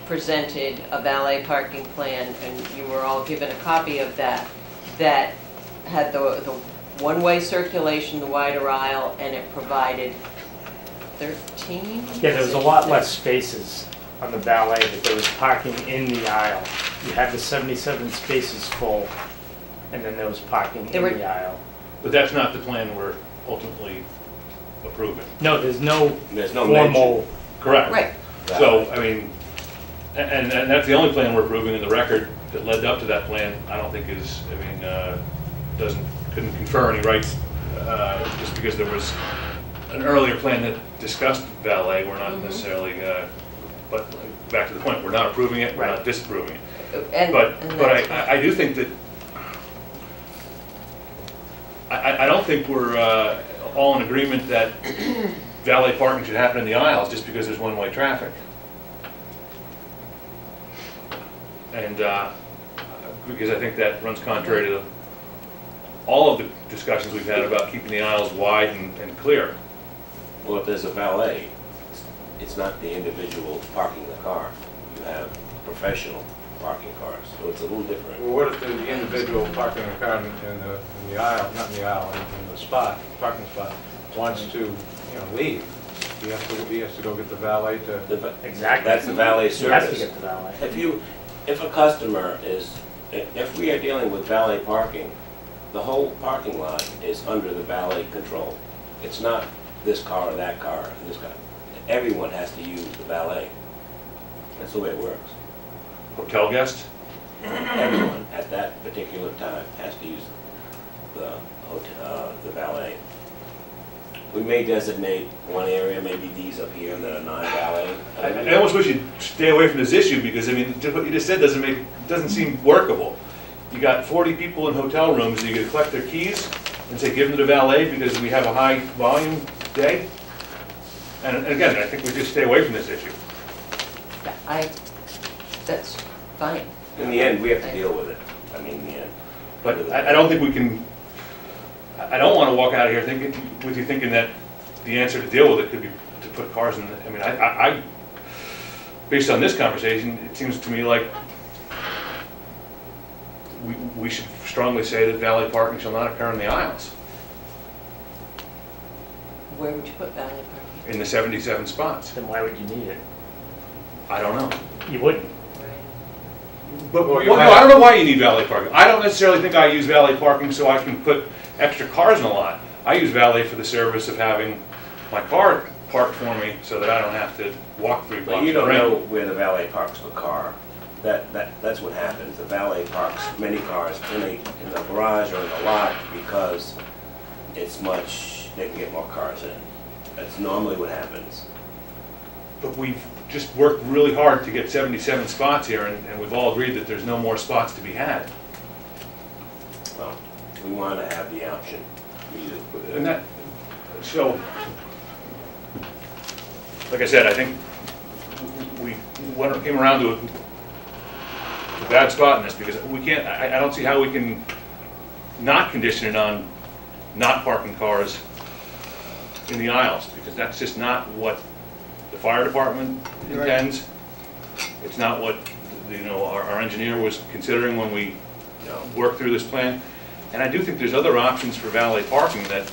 presented a valet parking plan, and you were all given a copy of that, that had the one-way circulation, the wider aisle, and it provided 13? Yeah, there was a lot less spaces on the valet, but there was parking in the aisle. You had the 77 spaces full, and then there was parking in the aisle. But that's not the plan we're ultimately approving. No, there's no mention. formal. Correct. Right. So, I mean, and that's the only plan we're approving in the record that led up to that plan. I don't think is, I mean, couldn't confer any rights just because there was an earlier plan that discussed valet. We're not necessarily, but back to the point, we're not approving it, we're not disapproving it. But I do think that, I don't think we're all in agreement that valet parking should happen in the aisles just because there's one-way traffic. And because I think that runs contrary to all of the discussions we've had about keeping the aisles wide and clear. Well, if there's a valet, it's not the individual parking the car. You have professional parking cars, so it's a little different. Well, what if the individual parking a car in the aisle, not in the aisle, in the spot, parking spot, wants to, leave? He has to go get the valet to... Exactly. That's the valet You have to service. get the valet. If a customer is, if we are dealing with valet parking, the whole parking lot is under the valet control. It's not this car or that car and this car. Everyone has to use the valet. That's the way it works. Hotel guests? Everyone at that particular time has to use the valet. We may designate one area, maybe these up here that are non-valet. I almost wish you'd stay away from this issue because, I mean, what you just said doesn't seem workable. You got 40 people in hotel rooms, and you're going to collect their keys and say, give them to the valet because we have a high volume day? And again, I think we just stay away from this issue. That's fine. In the end, we have to deal with it. I mean, in the end. But I don't think we can, I don't want to walk out of here thinking that the answer to deal with it could be to put cars in, I mean, I based on this conversation, it seems to me like we should strongly say that valet parking shall not occur in the aisles, Where would you put valet parking? in the 77 spots. Then why would you need it? I don't know. You wouldn't. But Well, you well, no, have- I don't know why you need valet parking. I don't necessarily think I use valet parking so I can put extra cars in a lot. I use valet for the service of having my car parked for me so that I don't have to walk 3 blocks. But you don't around. know where the valet parks the car. That's what happens. The valet parks many cars in the garage or in the lot because it's much, they can get more cars in. That's normally what happens. But we've just worked really hard to get 77 spots here, and we've all agreed that there's no more spots to be had. Well, we want to have the option. We do. And that, so, like I said, I think we came around to a bad spot in this because we can't, I don't see how we can not condition it on not parking cars in the aisles, because that's just not what the fire department intends. It's not what, our engineer was considering when we worked through this plan. And I do think there's other options for valet parking that,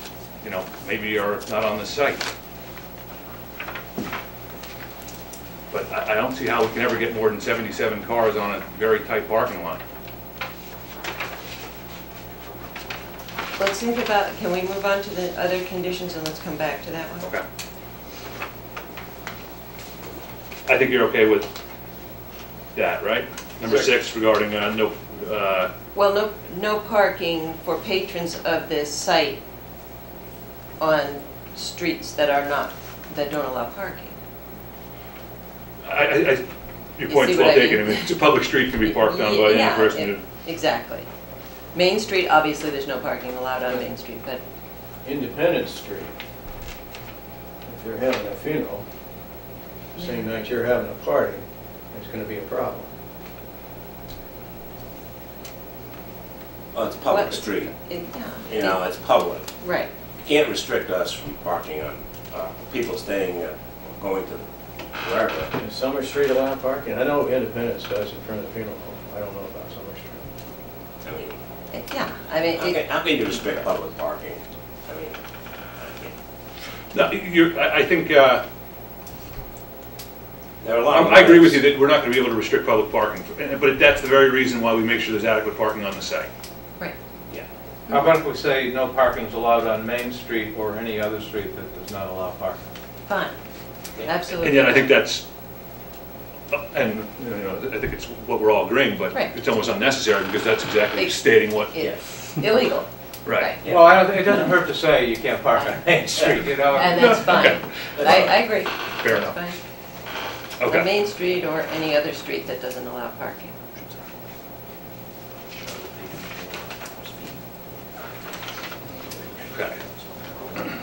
maybe are not on this site. But I don't see how we can ever get more than 77 cars on a very tight parking lot. Let's think about, can we move on to the other conditions and let's come back to that one? Okay. I think you're okay with that, right? Number 6 regarding no, Well, no parking for patrons of this site on streets that don't allow parking. your You point's see what well I taken. I mean? mean, it's a public street, can be parked on by any Yeah, person. Exactly. Main Street, obviously, there's no parking allowed on Main Street, but Independence Street, if you're having a funeral, same night you're having a party, it's gonna be a problem. Well, it's a public What- street. yeah. It's public. Right. You can't restrict us from parking on, people staying, going to wherever. Is Summer Street allowed parking? I know Independence does in front of the funeral home. I don't know about Summer Street. I mean, Yeah, I mean, how can you restrict public parking? I mean, No, I think, there are a lot of. I agree with you that we're not going to be able to restrict public parking, but that's the very reason why we make sure there's adequate parking on the site. right. Yeah. How about if we say no parking is allowed on Main Street or any other street that does not allow parking? Fine. Absolutely. And yet I think that's, and I think it's what we're all agreeing, but Right. it's almost unnecessary because that's exactly It's- stating what, It's illegal. right. Yeah. Well, it doesn't hurt to say you can't park on Main Street, And that's fine. I agree. Fair That's enough. fine. On Okay. Main Street or any other street that doesn't allow parking. Okay. Okay.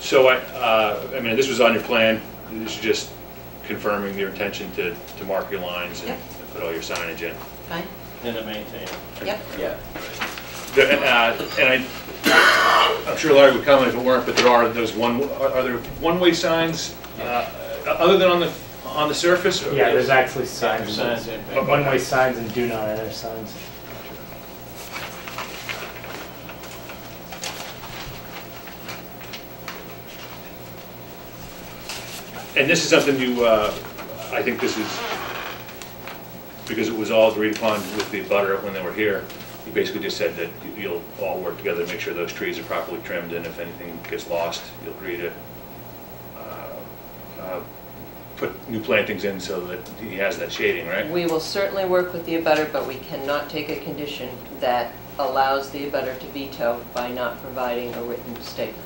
So I mean, this was on your plan. This is just confirming your intention to mark your lines and Yep. put all your signage in. Fine. And to maintain. Yep. Yeah. And I'm sure Larry would comment if it weren't, but there are there one-way signs other than on the surface? Or- Yeah, there's actually signs. Signs in- One-way signs and do not enter signs. And this is something I think this is, because it was all agreed upon with the butter when they were here, you basically just said that you'll all work together to make sure those trees are properly trimmed, and if anything gets lost, you'll agree to put new plantings in so that he has that shading, right? We will certainly work with the abutter, but we cannot take a condition that allows the abutter to veto by not providing a written statement.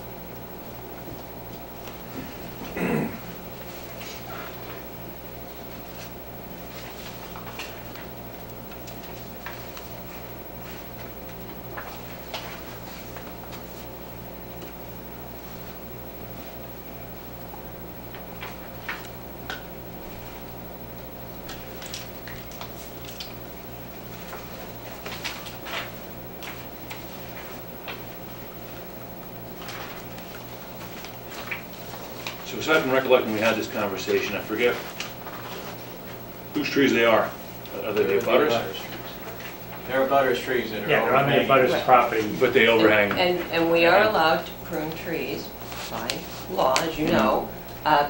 So aside from recollecting we had this conversation, I forget whose trees they are. Are they the butters? They're butters trees that are Yeah, they're on the overhanging. abutter's property. But they overhang. And we are allowed to prune trees by law, as you know,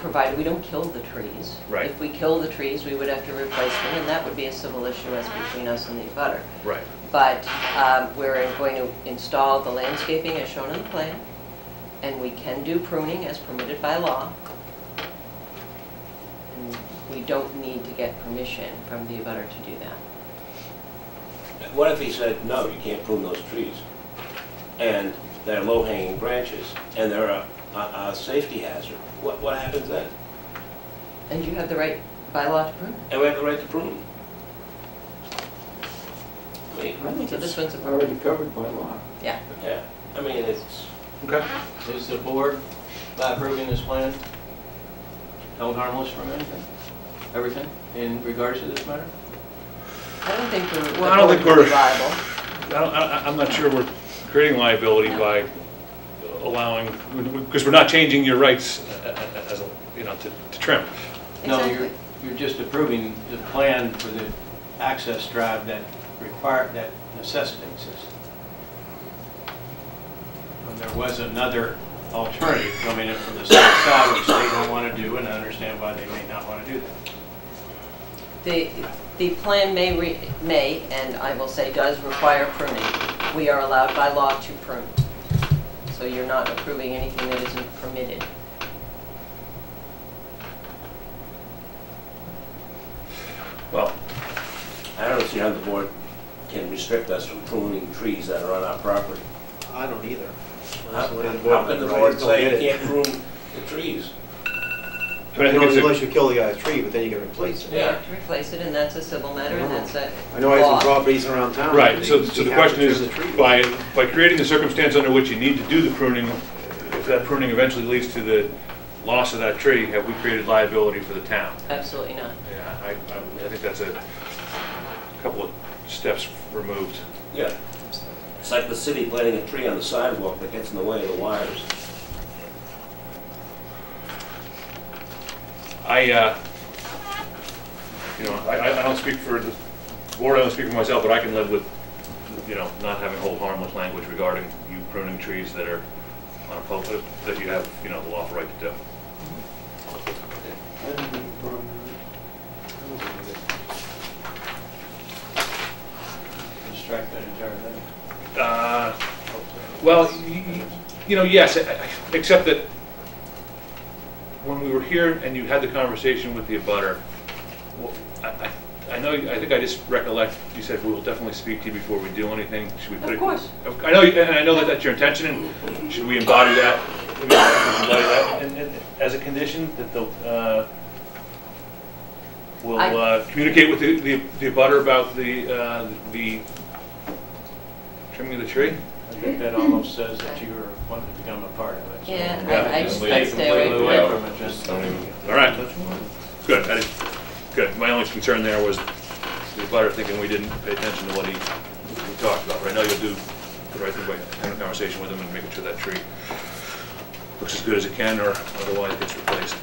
provided we don't kill the trees. Right. If we kill the trees, we would have to replace them, and that would be a civil issue as between us and the abutter. Right. But we're going to install the landscaping as shown on the plan, and we can do pruning as permitted by law. And we don't need to get permission from the abutter to do that. What if he said, no, you can't prune those trees? And they're low-hanging branches, and they're a safety hazard. What happens then? And you have the right by law to prune. And we have the right to prune. I mean, So this one's a Already covered by law. Yeah. yeah, I mean, it's, Okay. Is the board, by approving this plan, held harmless from anything? Everything in regards to this matter? I don't think we're, Well, I don't think we're- liable. I'm not sure we're creating liability by allowing, because we're not changing your rights as a, you know, to trim. No, Exactly. you're just approving the plan for the access drive that necessitates this. And there was another alternative coming in from the south side, which they don't want to do, and I understand why they may not want to do that. The plan may, and I will say does require pruning. We are allowed by law to prune. So you're not approving anything that isn't permitted. Well, I don't see how the board can restrict us from pruning trees that are on our property. I don't either. How Honestly, the how can the board don't say get you it. can't prune the trees? I mean, I think it's Unless you kill the guy's tree, but then you can replace it. We have to replace it, and that's a civil matter, and that's a I know I have law. some properties around town. right, they- so you the have question to is, trim the tree. by creating the circumstance under which you need to do the pruning, if that pruning eventually leads to the loss of that tree, have we created liability for the town? Absolutely not. Yeah, I think that's a couple of steps removed. Yeah. It's like the city planting a tree on the sidewalk that gets in the way of the wires. I don't speak for the board, I don't speak for myself, but I can live with, you know, not having hold harmless language regarding you pruning trees that are on a public, that you have, you know, the lawful right to do. I don't have a problem with it. Strike that entire thing. Well, you know, yes, except that when we were here and you had the conversation with the abutter, well, I know, I think I just recollect, you said we will definitely speak to you before we do anything. Should we put it? Of course. I know, and I know that that's your intention, and should we embody that? Embody that and as a condition that they'll, we'll communicate with the abutter about the trimming of the tree? I think that almost says that you were wanting to become a part of it. So Yeah, I just, stay I'd stay away completely from away it. from it, just Don't even. All right, good, good. My only concern there was the abutter thinking we didn't pay attention to what we talked about. But I know you'll do the right thing by having a conversation with him and making sure that tree looks as good as it can, or otherwise it gets replaced.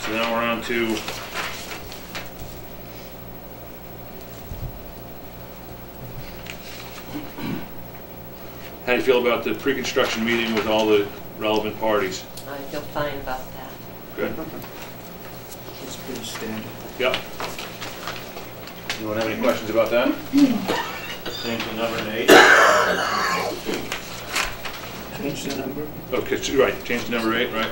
So now we're on to how do you feel about the pre-construction meeting with all the relevant parties? I feel fine about that. Good. It's pretty standard. Yep. Anyone have any questions about that? change the number to 8. Change the number. Okay, so, right, change to number 8, right?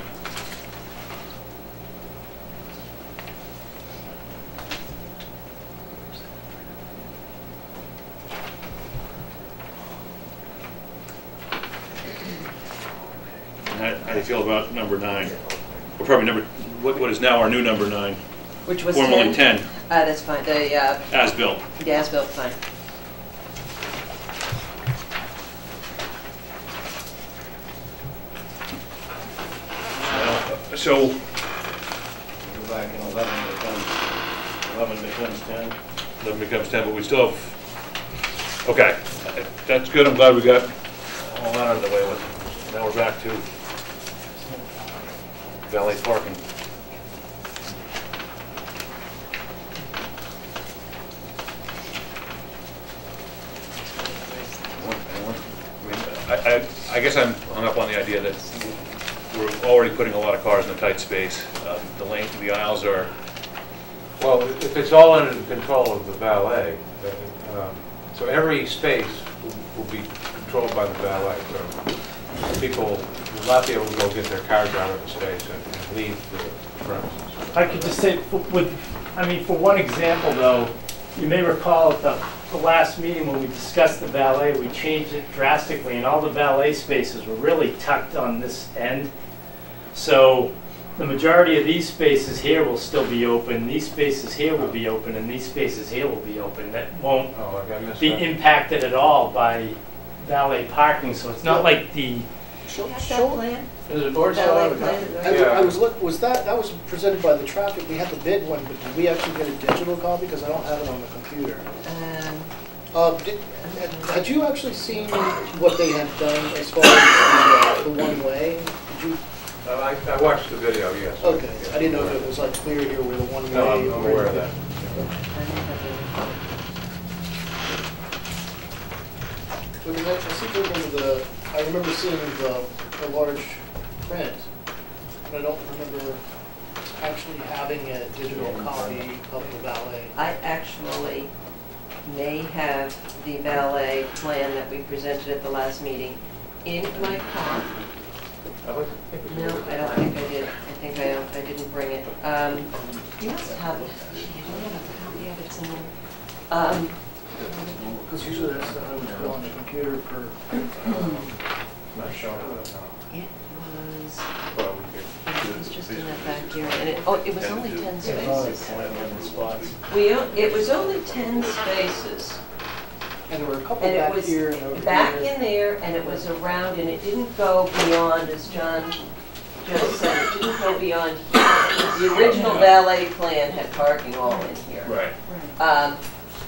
And how do you feel about number 9? Or probably what is now our new number 9? Which was Formerly 10, That's fine, the, as built. gas bill, fine. So, Go back and 11 becomes 10. 11 becomes 10, but we still have Okay, that's good, I'm glad we got all that out of the way with it. Now we're back to valet parking. I guess I'm hung up on the idea that we're already putting a lot of cars in a tight space. The length of the aisles are, Well, if it's all under the control of the valet, so every space will be controlled by the valet. So people will not be able to go get their cars out of the space and leave the premises. I could just say, for one example though, you may recall at the last meeting when we discussed the valet, we changed it drastically and all the valet spaces were really tucked on this end. So the majority of these spaces here will still be open, these spaces here will be open, and these spaces here will be open. That won't Oh, like I missed be that. impacted at all by valet parking, so it's not like the, Show, Have that show, plan? Does the board still have Valet a copy? plan? Yeah. I was that was presented by the traffic, we had the bid one, but did we actually get a digital copy? Because I don't have it on the computer. Had you actually seen what they had done as far as the one-way? Did you? I watched the video, yes. Okay, Yeah. I didn't know if it was like clear here where the one-way. No, I'm aware of that. I remember seeing the large print, but I don't remember actually having a digital copy of the valet. I actually may have the valet plan that we presented at the last meeting in my car. No, I don't think I did. I think I didn't bring it. You must have it. You don't have a copy of it somewhere. Because usually that's what I would put on the computer for. Not showing it It was, Well, we it was just in that back here, and it was only 10 spaces. 11 spots. It was only 10 spaces. And there were a couple And it back was here and over back here. in there, and it was around, and it didn't go beyond, as John just said, it didn't go beyond here. The original valet plan had parking all in here. right.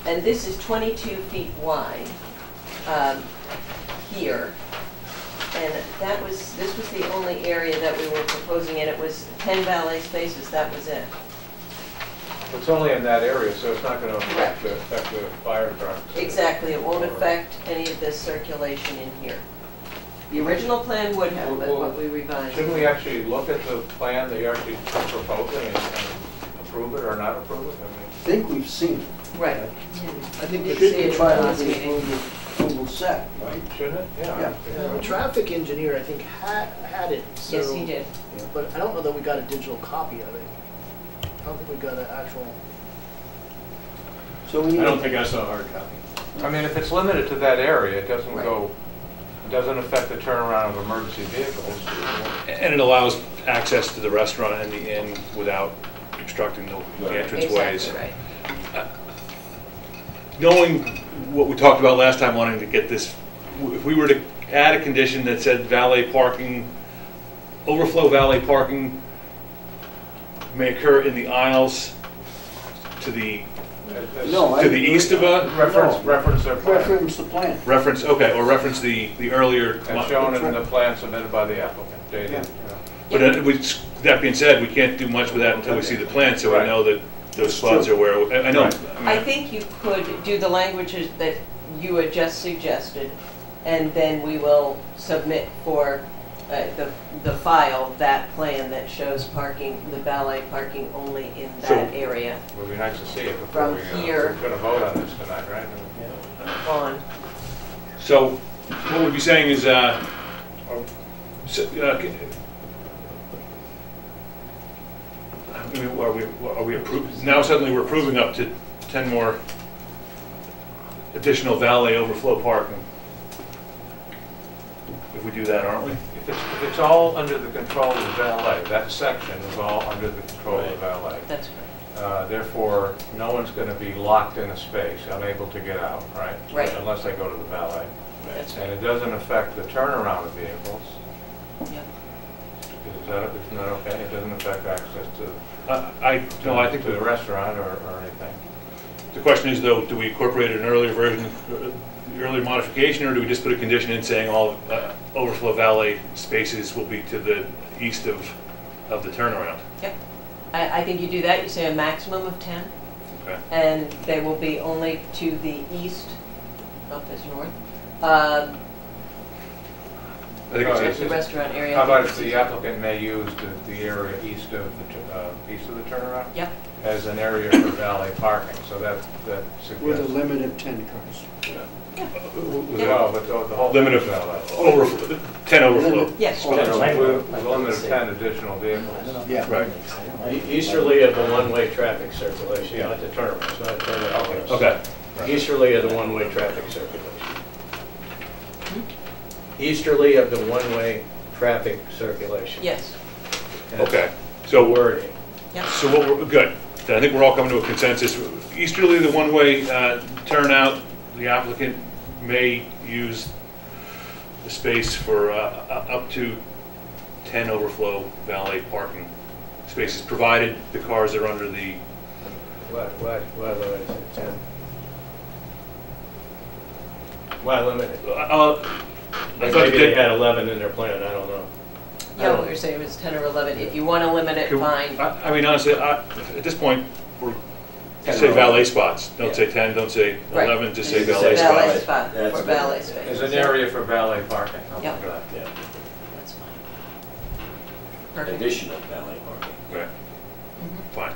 And this is 22 feet wide here. And this was the only area that we were proposing, and it was 10 valet spaces, that was it. It's only in that area, so it's not going to affect the fire trucks. Exactly, it won't affect any of this circulation in here. The original plan would have, but what we revised. Shouldn't we actually look at the plan that you're actually proposing and approve it or not approve it? I think we've seen it. Right. I think We it see should it be in the tried last to meeting. Approval set, right? Shouldn't it? Yeah. The traffic engineer, I think, had it, so. Yes, he did. But I don't know that we got a digital copy of it. I don't think we got an actual. So we need. I don't think I saw a hard copy. I mean, if it's limited to that area, it doesn't Right. go, it doesn't affect the turnaround of emergency vehicles. And it allows access to the restaurant and the inn without obstructing the entrance ways. Exactly right. Knowing what we talked about last time, wanting to get this, if we were to add a condition that said valet parking, overflow valet parking may occur in the aisles to the No, to the east of a Reference their plan, Reference the plan. reference, okay, or reference the earlier. as shown in the plan submitted by the applicant, dated. Yeah. But that being said, we can't do much with that until we see the plan, so we Right. know that those spots are where, I know. Right. I think you could do the languages that you had just suggested, and then we will submit for the file, that plan that shows parking, the valet parking only in that area It would be nice to see it before From here. we're going to vote on this tonight, right? on. So what we'd be saying is, are we approving, now suddenly we're approving up to 10 more additional valet overflow parking? If we do that, aren't we? If it's all under the control of the valet, that section is all under the control of the valet. That's correct. Therefore, no one's going to be locked in a space, unable to get out, right? Right. Unless they go to the valet. That's And right. it doesn't affect the turnaround of vehicles. Yeah. Isn't that okay? It doesn't affect access I think to the restaurant or anything. the question is though, do we incorporate an earlier version, earlier modification, or do we just put a condition in saying all overflow valet spaces will be to the east of the turnaround? Yep. I think you do that, you say a maximum of 10, Okay. and they will be only to the east, up as north. I think it's, The restaurant area. How about if the applicant may use the area east of the turnaround? Yep. As an area for valet parking, so that With a suggests. limit of 10 cars. Well, but the whole. limit of valet. overflow, 10 overflow. Yes. With a limit of 10 additional vehicles. Yeah. Right. Easterly of the one-way traffic circulation, not the turnaround, not turnaround. Okay. Easterly of the one-way traffic circulation. Easterly of the one-way traffic circulation. Yes. That's Okay. the So wording. So what we're, good. I think we're all coming to a consensus. Easterly, the one-way turnout, the applicant may use the space for up to 10 overflow valet parking spaces, provided the cars are under the, What limit is it, 10? Why limit it? I thought Maybe they that, had 11 in their plan, I don't know. Yeah, what you're saying was 10 or 11. If you want to limit it, fine. I mean, honestly, at this point, we're, just say valet spots. Don't say 10, don't say Right. 11, just say It's a valet spots. Valet spot, That's for good. valet space. There's an area for valet parking. How about Yep. that? Yeah, That's fine. Perfect. additional valet parking. Right. Fine.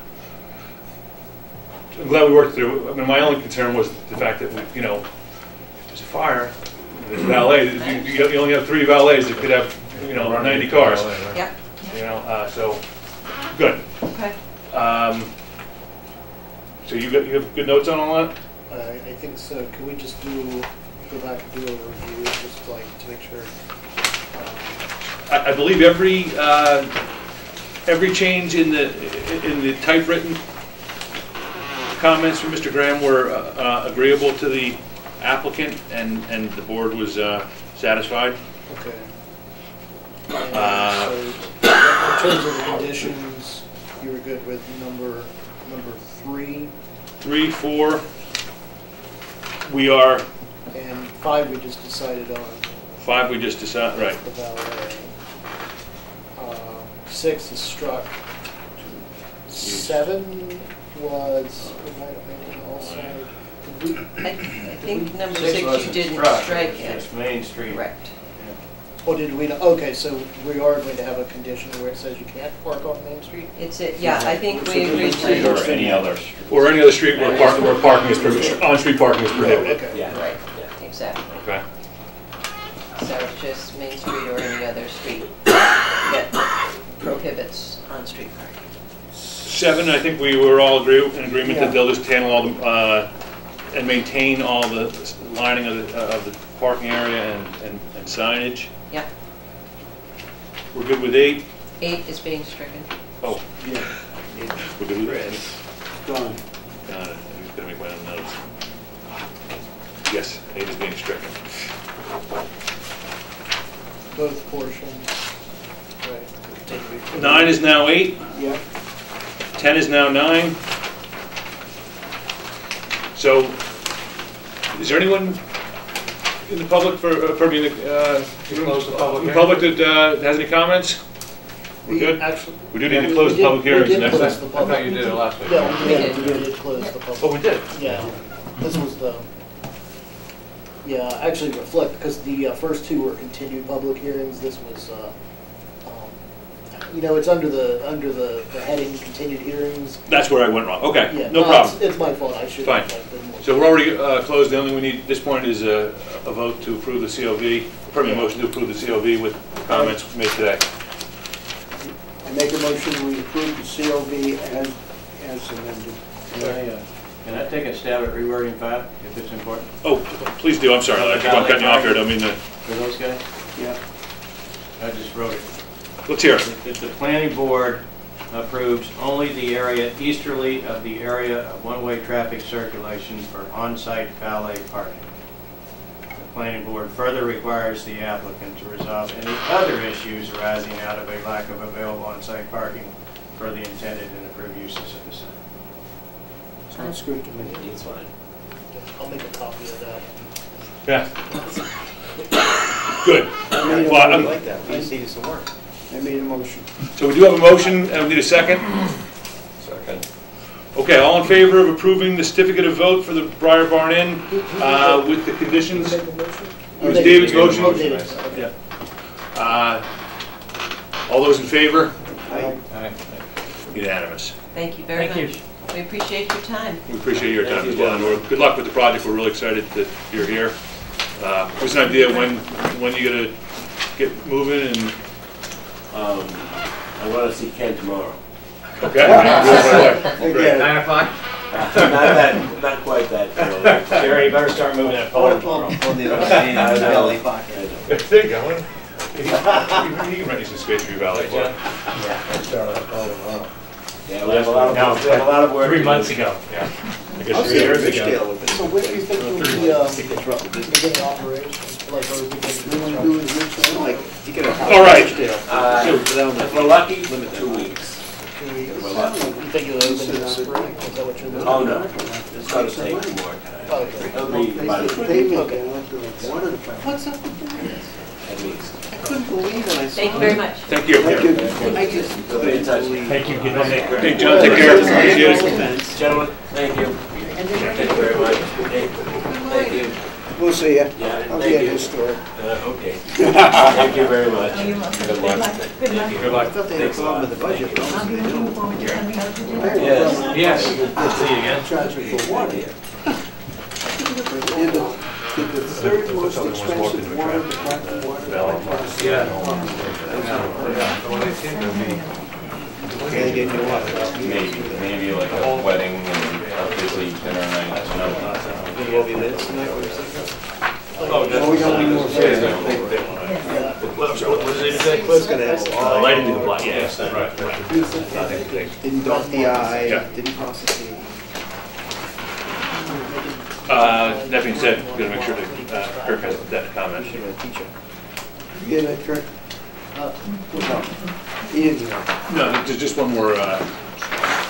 I'm glad we worked through. I mean, my only concern was the fact that we, if there's a fire, there's valet, you only have 3 valets that could have, 90 cars. Valet, right. Yep, So, good. okay. So you have good notes on all that? I think so. Can we just go back and do a review, just like to make sure? I believe every change in the typewritten comments from Mr. Graham were agreeable to the applicant, and the board was satisfied. Okay. So in terms of the conditions, you were good with number 3, 3, 4, we are, and 5 we just decided on. 5 we just decided, right. The valet. 6 is struck. 7 was, also. I think number 6 6 you wasn't didn't struck, strike it was it. just Main Street. Correct. Or did we, okay, so we are going to have a condition where it says you can't park on Main Street? Yeah, I think we agreed Street to. or any other street. Or any other street where parking is prohibited, on-street parking is prohibited. Okay. Yeah. Right, exactly. Okay. So it's just Main Street or any other street that prohibits on-street parking. 7, I think we were all in agreement Yeah. that they'll just handle all the, and maintain all the lining of the parking area and signage. Yep. We're good with 8? 8 is being stricken. Oh, Yeah, we're good with 8. done. Got it. I'm just gonna make my own notes. Yes, 8 is being stricken. Both portions. Right. 9 is now 8, Yeah. 10 is now 9. So, is there anyone in the public Close the public in the public that has any comments? We're good? Actually. We do need to close the public hearings We did next close time. the I public. thought you did it last week. Yeah, We did. we did close the public. Oh, we did? Yeah, this was the, actually reflect, because the first 2 were continued public hearings, this was, it's under the heading continued hearings. That's where I went wrong. Okay, Yeah, no problem. It's my fault, I should Fine. have been more. So we're already closed. The only thing we need at this point is a vote to approve the COV, probably a motion to approve the COV with comments made today. I make a motion, we approve the COV as amended. Can I take a stab at rewording 5, if it's important, Oh, please do. I'm sorry. I keep on cutting you off here. I don't mean to. for those guys? Yeah. I just wrote it. Let's hear it. If the planning board approves only the area easterly of the area of one-way traffic circulation for on-site valet parking. The planning board further requires the applicant to resolve any other issues arising out of a lack of available on-site parking for the intended and approved uses of the site. Sounds good to me. It's fine. I'll make a copy of that. Yeah. Good. I Well, I like that, we just needed some work. made a motion. So we do have a motion, and we need a second. Second. Okay, all in favor of approving the certificate of vote for the Briar Barn Inn with the conditions? Make a motion? It was David's motion. Oh, David's, okay. All those in favor? Aye. Unanimous. Thank you very Thank much. you. We appreciate your time. We appreciate your time as well, and good luck with the project. We're really excited that you're here. What's an idea when you're gonna get moving and? I want to see Ken tomorrow. Okay. Great. 9 o'clock? Not quite that early. Jerry, you better start moving that pole tomorrow. On the other side, I know. belly pocket. There you go. You can rent you some space for your valet. Yeah, we have a lot of work. 3 to months do. ago, yeah. I I'll guess see you're it. here. Scale with it. So when do you think you'll be beginning operations, like, or beginning? Like, you get a. All right. If we're lucky, 2 weeks. You think you'll open in the spring? Is that what you're looking? Oh, no, it's gonna take more time. Okay. It'll be about What's up with that? at least. I couldn't believe it, I saw. Thank you very much. Thank you. I just. We'll be in touch. Thank you, good night. Hey, John, take care. Appreciate it. Gentlemen, thank you. Thank you very much. Thank you. We'll see ya. Yeah, I'll thank be you. at his store. Okay. Thank you very much. Oh, you're welcome. Good luck. Good luck. Good I luck. thought they had a problem with the budget. but I'll be they looking don't. forward to coming out to dinner. Yes. Yes, good to see you again. Charging for water. They're the third most expensive water department, Yeah. Well, they seem to be, They didn't know what. maybe like a wedding and a busy dinner night, you know. There will be minutes tonight, what you're saying? Oh, we don't need more space. What does it say? Cliff's gonna have a lot. Lighting to the black, yes, right. Didn't dot the I, Yeah. didn't cross the T. That being said, we're gonna make sure that Kirk has that comment. Should have a teacher. You get it, Kurt? No. He didn't know. No, there's just one more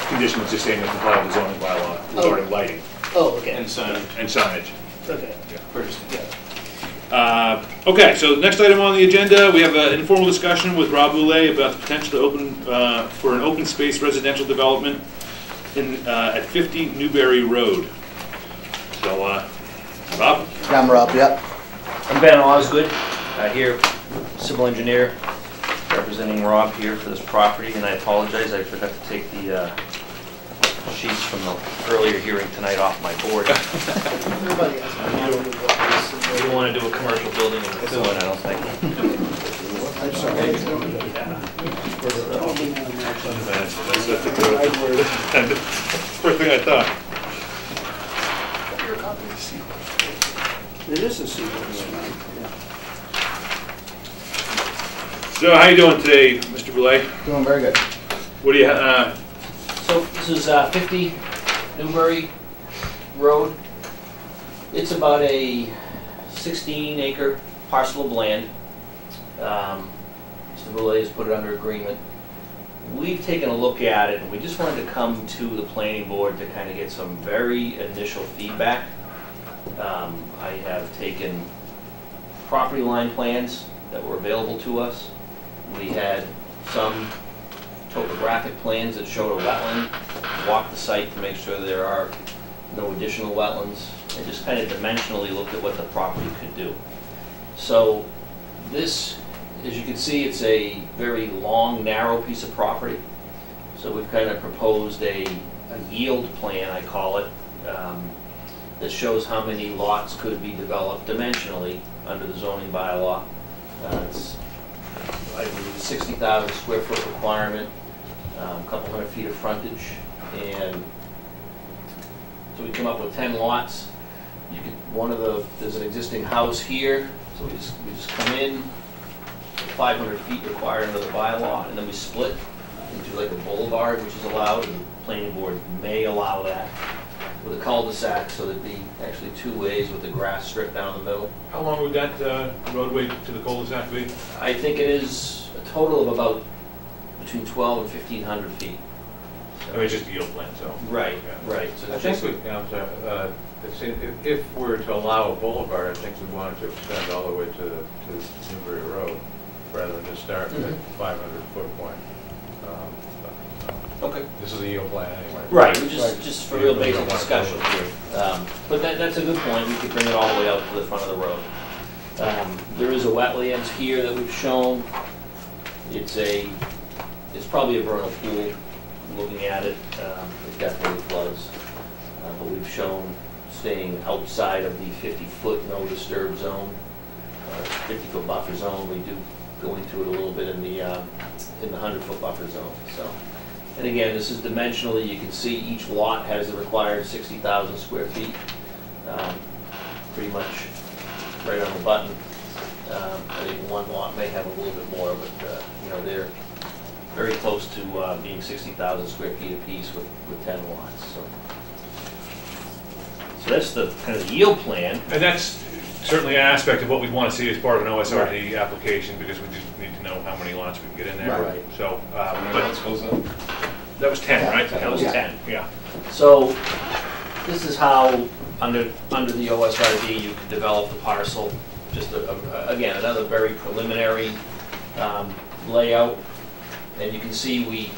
condition, it's just saying that comply with the zoning bylaw regarding lighting Oh, okay, and signage. okay. Okay, so the next item on the agenda, we have an informal discussion with Rob Boulay about the potential to open, for an open space residential development at 50 Newberry Road. So, Rob? I'm Rob, yep. I'm Ben Osgood, here, civil engineer, representing Rob here for this property, and I apologize, I forgot to take the sheets from the earlier hearing tonight off my board. Everybody has one. You don't want to do a commercial building in Methuen, I don't think. I'm sorry. First thing I thought. It is a secret. So how you doing today, Mr. Boulay? Doing very good. What do you, So this is 50 Newbury Road. It's about a 16-acre parcel of land. Mr. Boulay has put it under agreement. We've taken a look at it, and we just wanted to come to the planning board to kind of get some very initial feedback. I have taken property line plans that were available to us. We had some topographic plans that showed a wetland, walked the site to make sure there are no additional wetlands, and just kind of dimensionally looked at what the property could do. So this, as you can see, it's a very long, narrow piece of property. So we've kind of proposed a yield plan, I call it, that shows how many lots could be developed dimensionally under the zoning bylaw. It's, I believe, a 60,000 square foot requirement, a couple hundred feet of frontage, and so we come up with 10 lots. You could, there's an existing house here, so we just come in, 500 feet required under the bylaw, and then we split into like a boulevard, which is allowed, and the planning board may allow that, with a cul-de-sac, so there'd be actually two ways with the grass strip down the middle. how long would that roadway to the cul-de-sac be? I think it is a total of about between 12 and 1,500 feet. I mean, it's just a yield plan, so. Right, Yeah. right. So I it's think just, we, I'm sorry, if we're to allow a boulevard, I think we wanted to extend all the way to Newbury Road, rather than just start at Mhm. 500-foot point. okay. This is a yield plan anyway. Right, we just for real We basic don't want to discussion go here. But that's a good point, we could bring it all the way out to the front of the road. There is a wetlands here that we've shown. It's probably a vernal pool, looking at it, it definitely floods. But we've shown staying outside of the 50-foot no disturb zone, 50-foot buffer zone. We do go into it a little bit in the 100-foot buffer zone, so. And again, this is dimensionally, you can see each lot has the required 60,000 square feet. Pretty much right on the button. I think one lot may have a little bit more, but you know, they're very close to being 60,000 square feet apiece with 10 lots, so. So that's the kind of the yield plan. And that's certainly an aspect of what we'd want to see as part of an OSRD application, because we just need to know how many lots we can get in there. Right. So, How many but lots goes in? that was 10, right? That was 10. Yeah. So this is how, under the OSRD, you can develop the parcel. Just, again, another very preliminary layout. And you can see we